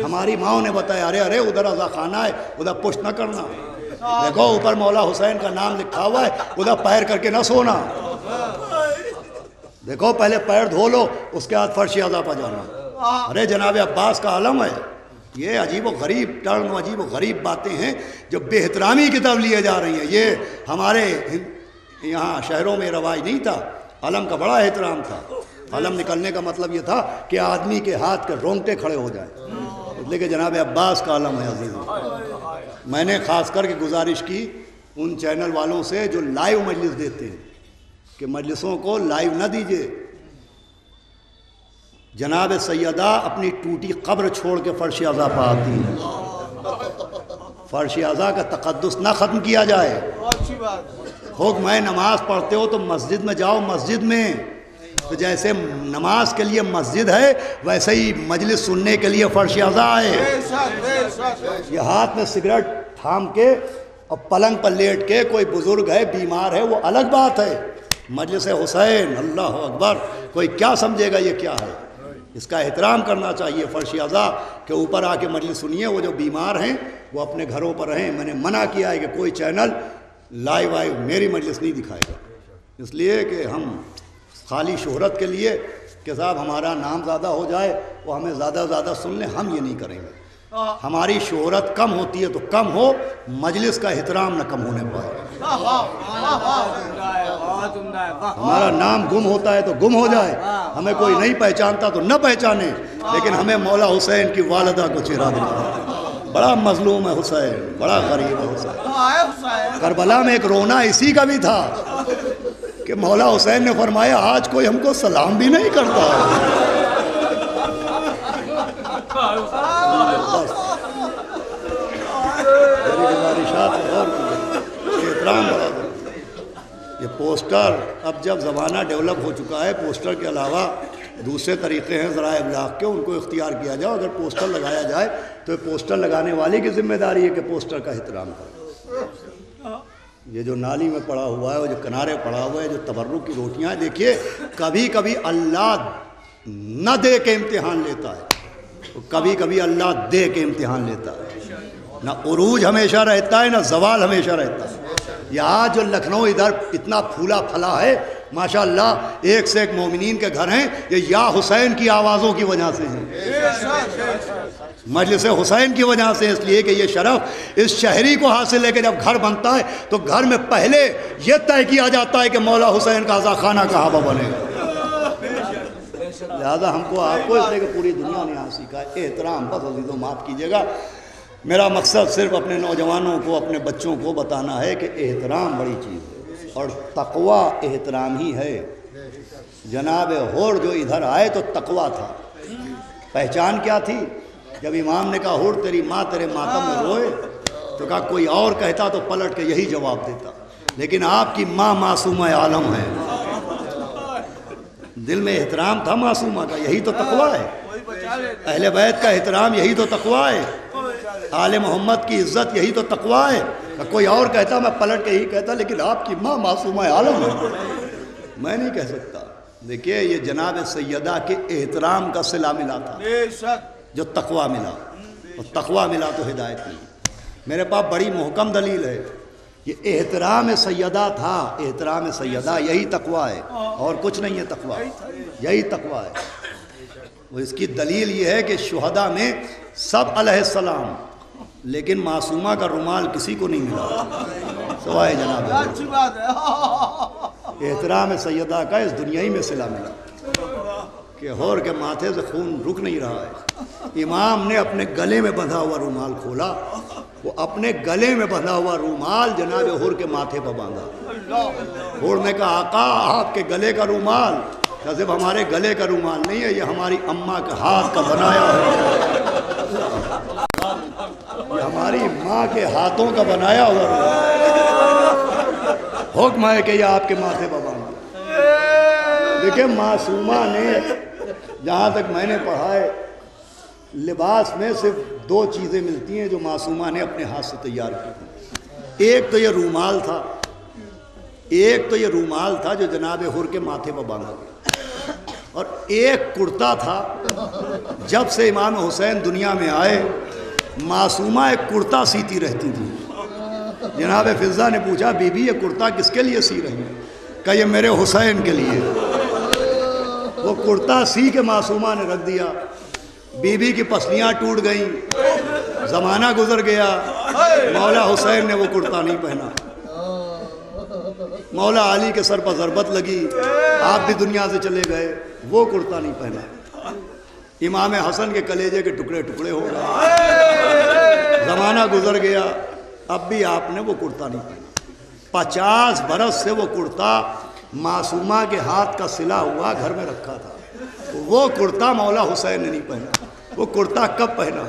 ہماری ماؤں نے بتایا ارے ارے ادھر عزا خانہ ہے ادھر پشت نہ کرنا، دیکھو اوپر مولا حسین کا نام لکھا ہوا ہے ادھر پیر کر کے نہ سونا، دیکھو پہلے پیر دھو لو اس کے بعد فرش عزا پہ جانا۔ ارے جناب عباس کا عالم ہے۔ یہ عجیب و غریب ٹرم، عجیب و غریب باتیں ہیں جو بے احترامی کی طرف لیے جا رہی ہیں۔ یہ ہمارے یہاں شہروں میں رواج نہیں تھا، علم کا بڑا احترام تھا۔ علم نکلنے کا مطلب یہ تھا کہ آدمی کے ہاتھ کے رونگٹے کھڑے ہو جائیں، لیکن جناب عباس کا علم ہے عزیز۔ میں نے خاص کر کے گزارش کی ان چینل والوں سے جو لائیو مجلس دیتے ہیں کہ مجلسوں کو لائیو نہ دیجیے۔ جناب سیدہ اپنی ٹوٹی قبر چھوڑ کے فرش عزا پہ آتی ہے، فرش عزا کا تقدس نہ ختم کیا جائے۔ حکم ہے نماز پڑھتے ہو تو مسجد میں جاؤ، مسجد میں تو جیسے نماز کے لیے مسجد ہے ویسے ہی مجلس سننے کے لیے فرش عزا ہے۔ یہ ہاتھ میں سگریٹ تھام کے اور پلنگ پر لیٹ کے کوئی بزرگ ہے بیمار ہے وہ الگ بات ہے، مجلس حسین اللہ اکبر کوئی کیا سمجھے گا یہ کیا ہے، اس کا احترام کرنا چاہیے۔ فرش عزا کے اوپر آ کے مجلس سنیے، وہ جو بیمار ہیں وہ اپنے گھروں پر رہیں۔ میں نے منع کیا ہے کہ کوئی چینل لائیو میری مجلس نہیں دکھائے گا، اس لیے کہ ہم خالی شہرت کے لیے کہ صاحب ہمارا نام زیادہ ہو جائے وہ ہمیں زیادہ زیادہ سن لیں، ہم یہ نہیں کریں گے۔ ہماری شہرت کم ہوتی ہے تو کم ہو، مجلس کا احترام نہ کم ہونے پائے۔ ہمارا نام گم ہوتا ہے تو گم ہو جائے، ہمیں کوئی نہیں پہچانتا تو نہ پہچانے، لیکن ہمیں مولا حسین کی والدہ کو چہرہ دکھائے۔ بڑا مظلوم ہے حسین، بڑا غریب ہے حسین۔ کربلا میں ایک رونا اسی کا بھی تھا کہ مولا حسین نے فرمایا آج کوئی ہم کو سلام بھی نہیں کرتا۔ میری گزارشات اور احترام بڑھا دو۔ پوسٹر اب جب زمانہ ڈیولپ ہو چکا ہے، پوسٹر کے علاوہ دوسرے طریقے ہیں ذرائع ابلاغ کے، ان کو اختیار کیا جائے۔ اگر پوسٹر لگایا جائے تو پوسٹر لگانے والے کی ذمہ داری ہے کہ پوسٹر کا احترام کرے۔ یہ جو نالی میں پڑا ہوا ہے، وہ جو کنارے پڑا ہوا ہے، جو تبرک کی روٹیاں ہیں، دیکھیے کبھی کبھی اللہ نہ دے کے امتحان لیتا ہے، کبھی کبھی اللہ دے کے امتحان لیتا ہے۔ نہ عروج ہمیشہ رہتا ہے، نہ زوال ہمیشہ رہتا ہے۔ یہ آج جو لکھنؤ ادھر اتنا پھولا پھلا ہے ماشاءاللہ، ایک سے ایک مومنین کے گھر ہیں، یہ یا حسین کی آوازوں کی وجہ سے ہیں، مجلس حسین کی وجہ سے، اس لیے کہ یہ شرف اس شہری کو حاصل ہے کہ جب گھر بنتا ہے تو گھر میں پہلے یہ طے کیا جاتا ہے کہ مولا حسین کا عزا خانہ کہاں بنے گا۔ لہذا ہم کو آپ کو اس لیے کہ پوری دنیا نے یہاں سیکھا ہے احترام۔ بس عزیزوں معاف کیجیے گا، میرا مقصد صرف اپنے نوجوانوں کو، اپنے بچوں کو بتانا ہے کہ احترام بڑی چیز ہے، اور تقویٰ احترام ہی ہے۔ جناب ہور جو ادھر آئے تو تقویٰ تھا، پہچان کیا تھی؟ جب امام نے کہا ہور تیری ماں تیرے ماتم میں روئے، تو کہا کوئی اور کہتا تو پلٹ کے یہی جواب دیتا، لیکن آپ کی ماں معصومہ عالم ہے۔ دل میں احترام تھا معصومہ کا، یہی تو تقویٰ ہے۔ اہل بیت کا احترام یہی تو تقویٰ ہے، آل محمد کی عزت یہی تو تقویٰ ہے۔ کوئی اور کہتا میں پلٹ کے یہی کہتا، لیکن آپ کی ماں معصومہ عالم ہے، میں نہیں کہہ سکتا۔ دیکھیے یہ جناب سیدہ کے احترام کا صلہ ملا تھا جو تقویٰ ملا، اور تقویٰ ملا تو ہدایت ملی۔ میرے پاس بڑی محکم دلیل ہے، یہ احترام سیدہ تھا، احترام سیدہ یہی تقویٰ ہے، اور کچھ نہیں ہے تقویٰ، یہی تقویٰ ہے۔ وہ اس کی دلیل یہ ہے کہ شہداء میں سب علیہ السلام، لیکن معصومہ کا رومال کسی کو نہیں ملا سوائے جناب۔ اچھی بات ہے، احترام سیدہ کا اس دنیائی میں صلہ ملا کہ ہور کے ماتھے سے خون رک نہیں رہا ہے۔ امام نے اپنے گلے میں بندھا ہوا رومال کھولا، وہ اپنے گلے میں بندھا ہوا رومال جناب ہور کے ماتھے پر باندھا۔ ہور نے کہا آقا آپ کے گلے کا رومال صرف ہمارے گلے کا رومال نہیں ہے، یہ ہماری اماں کے ہاتھ کا بنایا ہے، یہ ہماری ماں کے ہاتھوں کا بنایا ہوا رومال۔ حکم ہے کہ یہ آپ کے ماتھے پر باندھا۔ دیکھیں معصومہ نے، جہاں تک میں نے پڑھا ہے، لباس میں صرف دو چیزیں ملتی ہیں جو معصومہ نے اپنے ہاتھ سے تیار کی۔ ایک تو یہ رومال تھا، ایک تو یہ رومال تھا جو جناب حر کے ماتھے پر باندھا گیا، اور ایک کرتا تھا۔ جب سے امام حسین دنیا میں آئے معصومہ ایک کرتا سیتی رہتی تھی۔ جناب فضہ نے پوچھا بی بی یہ کرتا کس کے لیے سی رہی ہے؟ کہا یہ میرے حسین کے لیے۔ وہ کرتا سی کے معصومہ نے رکھ دیا، بی بی کی پسلیاں ٹوٹ گئیں، زمانہ گزر گیا، مولا حسین نے وہ کرتا نہیں پہنا۔ مولا علی کے سر پر ضربت لگی، آپ بھی دنیا سے چلے گئے، وہ کرتا نہیں پہنا۔ امام حسن کے کلیجے کے ٹکڑے ٹکڑے ہو گئے، زمانہ گزر گیا، اب بھی آپ نے وہ کرتا نہیں پہنا۔ 50 برس سے وہ کرتا معصومہ کے ہاتھ کا سلا ہوا گھر میں رکھا تھا، وہ کرتا مولا حسین نے نہیں پہنا۔ وہ کرتا کب پہنا؟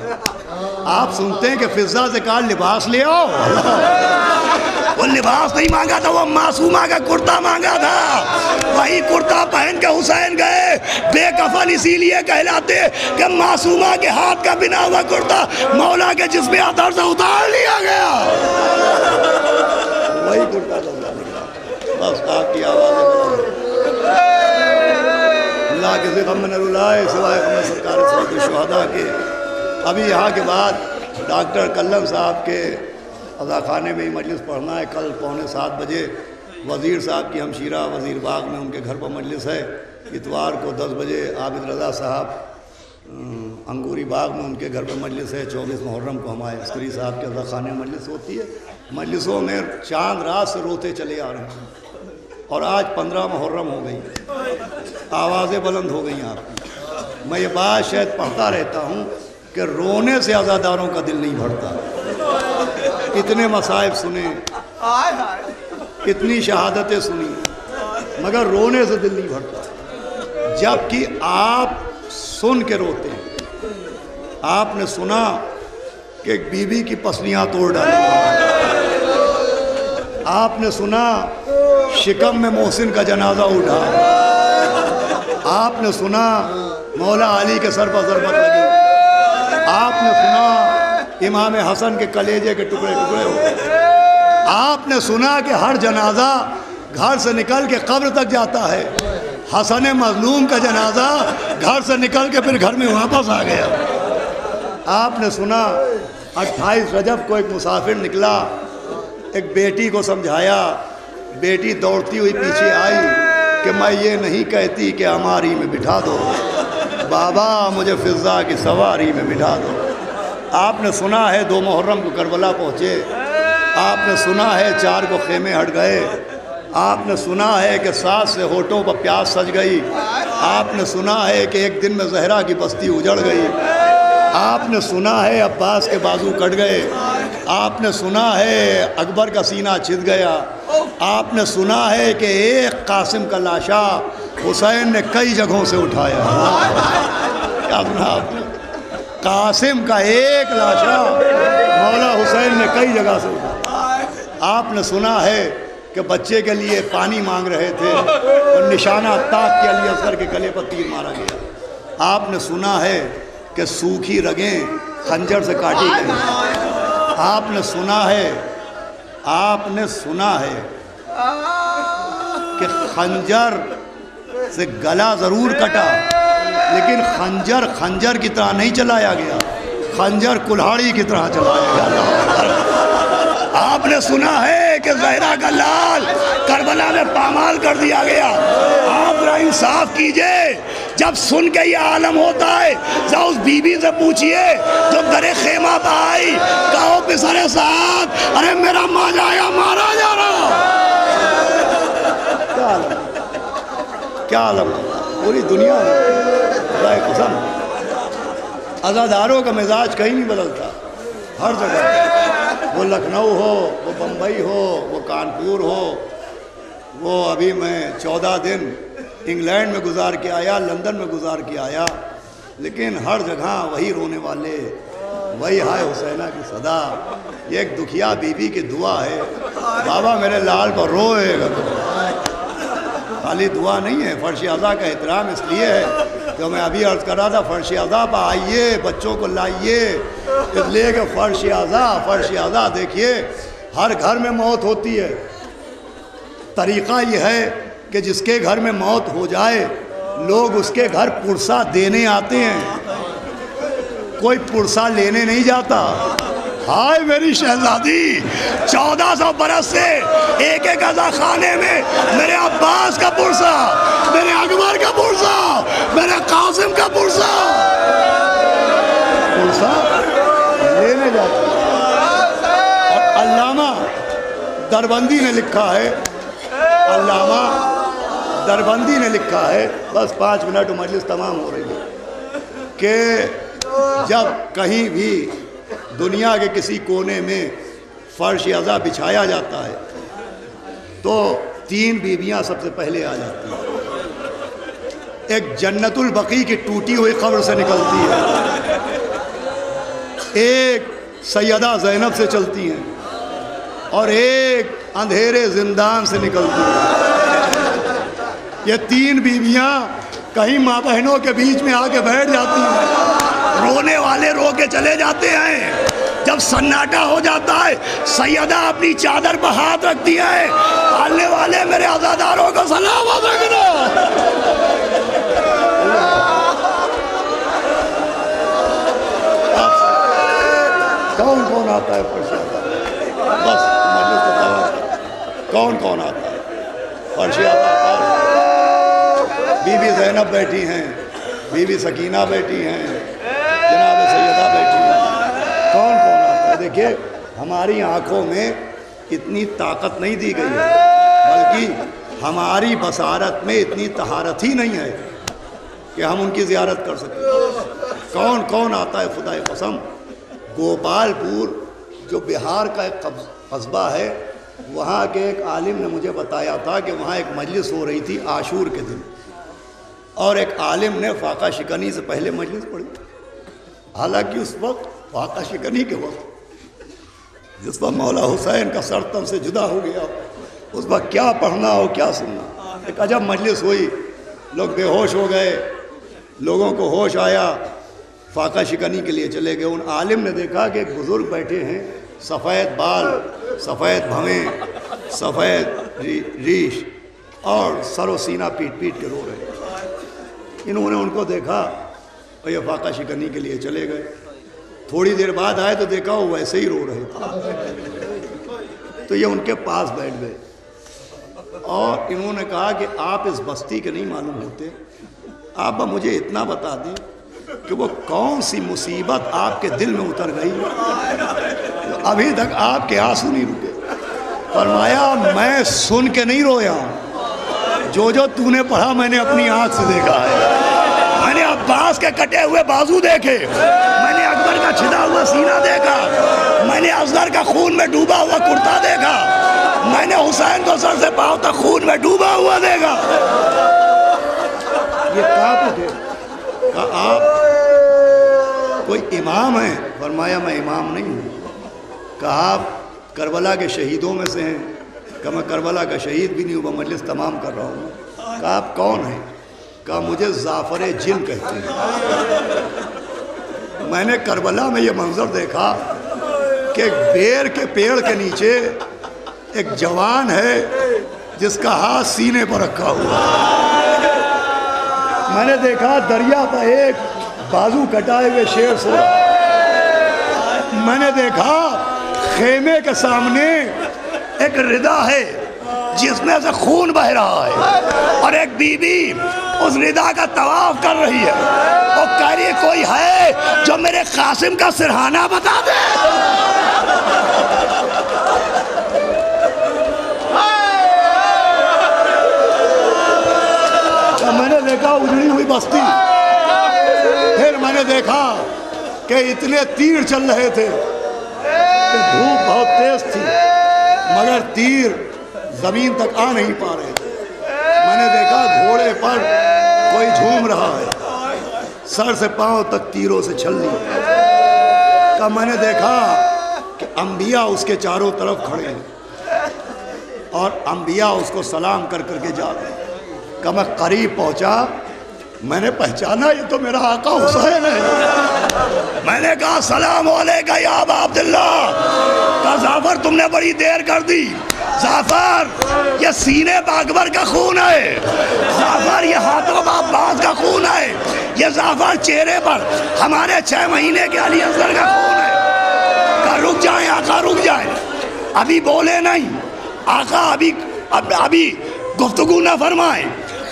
آپ سنتے ہیں کہ فضہ سے کہا لباس لے آؤ، وہ لباس نہیں مانگا تھا، وہ معصومہ کا کرتا مانگا تھا۔ وہی کرتا پہن کے حسین گئے، بے کفن اسی لیے کہلاتے کہ معصومہ کے ہاتھ کا بنا ہوا کرتا مولا کے جسم اطہر سے اتار لیا گیا۔ وہی کرتا تھا، بس آپ کی آواز اللہ کے ذکر من اللہ سوائے ہمیں سرکار صاحب شہداء کے۔ ابھی یہاں کے بعد ڈاکٹر کلم صاحب کے عزا خانے میں ہی مجلس پڑھنا ہے، کل 6:45 بجے وزیر صاحب کی ہمشیرہ وزیر باغ میں ان کے گھر پر مجلس ہے۔ اتوار کو 10 بجے عابد رضا صاحب انگوری باغ میں ان کے گھر پر مجلس ہے۔ 24 محرم کو ہمارے عسکری صاحب کے عزا خانے میں مجلس ہوتی ہے۔ مجلسوں میں چاند رات سے روتے چلے آ رہے ہیں، اور آج 15 محرم ہو گئی، آوازیں بلند ہو گئی آپ کی۔ میں یہ بات شاید پڑھتا رہتا ہوں کہ رونے سے عزاداروں کا دل نہیں بھرتا۔ اتنے مصائب سنے، اتنی شہادتیں سنی، مگر رونے سے دل نہیں بھرتا۔ جبکہ آپ سن کے روتے ہیں۔ آپ نے سنا کہ ایک بیوی کی پسلیاں توڑ ڈالی، آپ نے سنا شکم میں محسن کا جنازہ اٹھا، آپ نے سنا مولا علی کے سر پر ضربت لگی، آپ نے سنا امام حسن کے کلیجے کے ٹکڑے ٹکڑے ہو گئے، آپ نے سنا کہ ہر جنازہ گھر سے نکل کے قبر تک جاتا ہے، حسن مظلوم کا جنازہ گھر سے نکل کے پھر گھر میں واپس آ گیا۔ آپ نے سنا 28 رجب کو ایک مسافر نکلا، ایک بیٹی کو سمجھایا، بیٹی دوڑتی ہوئی پیچھے آئی کہ میں یہ نہیں کہتی کہ ہماری میں بٹھا دو، بابا مجھے فضا کی سواری میں بٹھا دو۔ آپ نے سنا ہے 2 محرم کو کربلا پہنچے، آپ نے سنا ہے 4 کو خیمے ہٹ گئے، آپ نے سنا ہے کہ 7 سے ہونٹوں پر پیاس سج گئی، آپ نے سنا ہے کہ ایک دن میں زہرا کی بستی اجڑ گئی، آپ نے سنا ہے عباس کے بازو کٹ گئے، آپ نے سنا ہے اکبر کا سینہ چھد گیا، آپ نے سنا ہے کہ ایک قاسم کا لاشا حسین نے کئی جگہوں سے اٹھایا۔ کیا سنا آپ نے؟ قاسم کا ایک لاشا مولا حسین نے کئی جگہ سے اٹھایا۔ آپ نے سنا ہے کہ بچے کے لیے پانی مانگ رہے تھے اور نشانہ طاق کے علی اصغر کے گلے پر تیر مارا گیا۔ آپ نے سنا ہے کہ سوکھی رگیں خنجر سے کاٹی گئی۔ آپ نے سنا ہے کہ خنجر سے گلا ضرور کٹا لیکن خنجر کی طرح نہیں چلایا گیا، خنجر کلہاڑی کی طرح چلایا گیا۔ آپ نے سنا ہے کہ زہرا کا لال کربلا میں پامال کر دیا گیا۔ آپ ذرا انصاف کیجئے، جب سن کے یہ عالم ہوتا ہے ذرا اس بی بی سے پوچھئے جو درے خیمہ پہ آئی، کہو پسر ساتھ ارے میرا ماجایا مارا جا رہا۔ کیا عالم پوری دنیا میں قسم عزاداروں کا مزاج کہیں نہیں بدلتا، ہر جگہ، وہ لکھنؤ ہو، وہ بمبئی ہو، وہ کانپور ہو، وہ ابھی میں 14 دن انگلینڈ میں گزار کے آیا، لندن میں گزار کے آیا، لیکن ہر جگہ وہی رونے والے، وہی ہائے حسینہ کی صدا۔ یہ ایک دکھیا بی بی کی دعا ہے، بابا میرے لال پر روئے گا، خالی دعا نہیں ہے۔ فرش اعضا کا احترام اس لیے ہے کہ میں ابھی عرض کر رہا تھا فرش اعضا پہ آئیے، بچوں کو لائیے، اس لیے کہ فرش اعضا دیکھیے ہر گھر میں موت ہوتی ہے۔ طریقہ یہ ہے کہ جس کے گھر میں موت ہو جائے لوگ اس کے گھر پرسہ دینے آتے ہیں، کوئی پرسہ لینے نہیں جاتا۔ ہائے میری شہزادی، 1400 برس سے ایک ایک عزا خانے میں میرے عباس کا پرسہ، میرے اکبر کا پرسہ، میرے قاسم کا پرسہ لینے جاتے ہیں۔ اور علامہ دربندی نے لکھا ہے، بس 5 منٹ مجلس تمام ہو رہی ہے، کہ جب کہیں بھی دنیا کے کسی کونے میں فرش اعضا بچھایا جاتا ہے تو 3 بیویاں سب سے پہلے آ جاتی ہیں۔ ایک جنت البقیع کی ٹوٹی ہوئی قبر سے نکلتی ہے، ایک سیدہ زینب سے چلتی ہیں، اور ایک اندھیرے زندان سے نکلتی ہیں۔ یہ 3 بیویاں کہیں ماں بہنوں کے بیچ میں آ کے بیٹھ جاتی ہیں، رونے والے رو کے چلے جاتے ہیں۔ جب سناٹا ہو جاتا ہے سیدہ اپنی چادر پر ہاتھ رکھتی ہے، پالنے والے میرے عزاداروں کو سلامت رکھنا۔ کون آتا ہے فرش اعضا؟ بس مجلس کو تمام، کون آتا ہے فرش اعضا؟ بی بی زینب بیٹھی ہیں، بی بی سکینہ بیٹھی ہیں، جناب سیدہ بیٹھی ہیں، کون آتا ہے؟ دیکھیے ہماری آنکھوں میں اتنی طاقت نہیں دی گئی ہے، بلکہ ہماری بصارت میں اتنی طہارت ہی نہیں ہے کہ ہم ان کی زیارت کر سکیں۔ کون آتا ہے؟ خدا قسم گوپال پور جو بہار کا ایک قصبہ ہے، وہاں کے ایک عالم نے مجھے بتایا تھا کہ وہاں ایک مجلس ہو رہی تھی عاشور کے دن، اور ایک عالم نے فاقہ شکنی سے پہلے مجلس پڑھی، حالانکہ اس وقت فاقہ شکنی کے وقت جس پر مولا حسین کا سر تن سے جدا ہو گیا، اس وقت کیا پڑھنا ہو کیا سننا. ایک عجب مجلس ہوئی، لوگ بے ہوش ہو گئے. لوگوں کو ہوش آیا، فاقہ شکنی کے لیے چلے گئے. ان عالم نے دیکھا کہ ایک بزرگ بیٹھے ہیں، سفید بال، سفید بھویں، سفید ریش، اور سر و سینہ پیٹ پیٹ کے رو رہے ہیں. انہوں نے ان کو دیکھا اور یہ فاقہ شکنی کے لیے چلے گئے. تھوڑی دیر بعد آئے تو دیکھا وہ ویسے ہی رو رہے تھے. تو یہ ان کے پاس بیٹھ گئے اور انہوں نے کہا کہ آپ اس بستی کے نہیں معلوم ہوتے، آپ مجھے اتنا بتا دیں کہ وہ کون سی مصیبت آپ کے دل میں اتر گئی ابھی تک آپ کے آنسو نہیں رکے. فرمایا میں سن کے نہیں رویا ہوں، جو تو نے پڑھا میں نے اپنی آنکھ سے دیکھا ہے. میں نے عباس کے کٹے ہوئے بازو دیکھے، میں نے اکبر کا چھدا ہوا سینہ دیکھا، میں نے افضل کا خون میں ڈوبا ہوا کرتا دیکھا، میں نے حسین کو سر سے پاؤں تک خون میں ڈوبا ہوا دیکھا. یہ کہاں پہ تھے؟ کہا آپ کوئی امام ہیں؟ فرمایا میں امام نہیں ہوں. کہا آپ کربلا کے شہیدوں میں سے ہیں؟ کہا میں کربلا کا شہید بھی نہیں ہوں، میں مجلس تمام کر رہا ہوں. کہا آپ کون ہیں؟ کہا مجھے زعفر جن کہتے ہیں. میں نے کربلا میں یہ منظر دیکھا کہ ایک بیر کے پیڑ کے نیچے ایک جوان ہے جس کا ہاتھ سینے پر رکھا ہوا. میں نے دیکھا دریا پر ایک بازو کٹائے ہوئے شیر سو. میں نے دیکھا خیمے کے سامنے ایک ردا ہے جس میں سے خون بہ رہا ہے، اور ایک بی بی اس ردا کا طواف کر رہی ہے. وہ کہہ رہی ہے کوئی ہے جو میرے قاسم کا سرہانہ بتا دے. میں نے دیکھا اجڑی ہوئی بستی. پھر میں نے دیکھا کہ اتنے تیر چل رہے تھے کہ دھوپ بہت تیز تھی مگر تیر زمین تک آ نہیں پا رہے تھے. میں نے دیکھا گھوڑے پر کوئی جھوم رہا ہے، سر سے پاؤں تک تیروں سے چھلنی. کہ میں نے دیکھا کہ انبیاء اس کے چاروں طرف کھڑے ہیں اور انبیاء اس کو سلام کر کر کے جا رہے ہیں. کہ میں قریب پہنچا، میں نے پہچانا یہ تو میرا آقا حسین ہے. میں نے کہا السلام علیکہ یا ابا عبداللہ. کہا زعفر تم نے بڑی دیر کر دی. زعفر یہ سینے پہ اکبر کا خون ہے، زعفر یہ ہاتھوں پہ عباس کا خون ہے، یہ زعفر چہرے پر ہمارے 6 مہینے کے علی اصغر کا خون ہے. کہا رک جائیں آقا رک جائیں. ابھی بولے نہیں آقا، ابھی گفتگو نہ فرمائیں.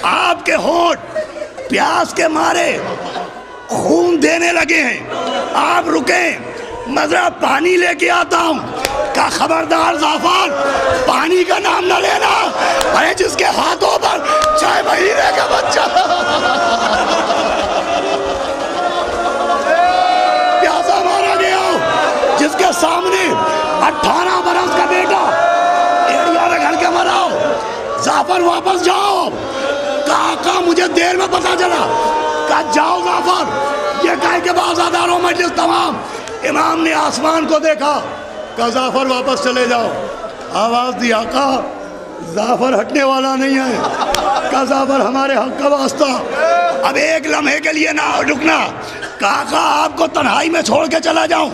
آپ کے ہونٹ پیاس کے مارے خون دینے لگے ہیں، آپ رکیں میں ذرا پانی لے کے آتا ہوں. کہا خبردار زعفر پانی کا نام نہ لینا، ارے جس کے ہاتھوں پر 6 مہینے کا بچہ پیاسا مارا گیا، جس کے سامنے 18 برس کا بیٹا ایڑیا میں گھر کے مرا. زعفر واپس جاؤ. کہا آقا مجھے دیر میں پتا چلا. کہا جاؤ زعفر. یہ کہہ کے بازاداروں مجلس تمام. امام نے آسمان کو دیکھا. کہا زعفر واپس چلے جاؤ. آواز دی آقا زعفر ہٹنے والا نہیں ہے. کہا زعفر ہمارے حق کا واسطہ اب ایک لمحے کے لیے نہ رکنا. کہا آقا آپ کو تنہائی میں چھوڑ کے چلا جاؤں.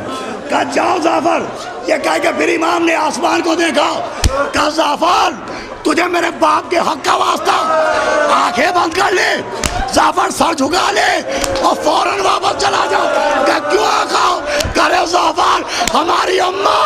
کہا جاؤ زعفر. یہ کہہ کے پھر امام نے آسمان کو دیکھا. کہا زعفر تجھے میرے باپ کے حق کا واسطہ آنکھیں بند کر لے. زعفر سر جھکا لے اور فوراً واپس چلا جاؤ. کہ کیوں آقا؟ کرے زعفر ہماری اماں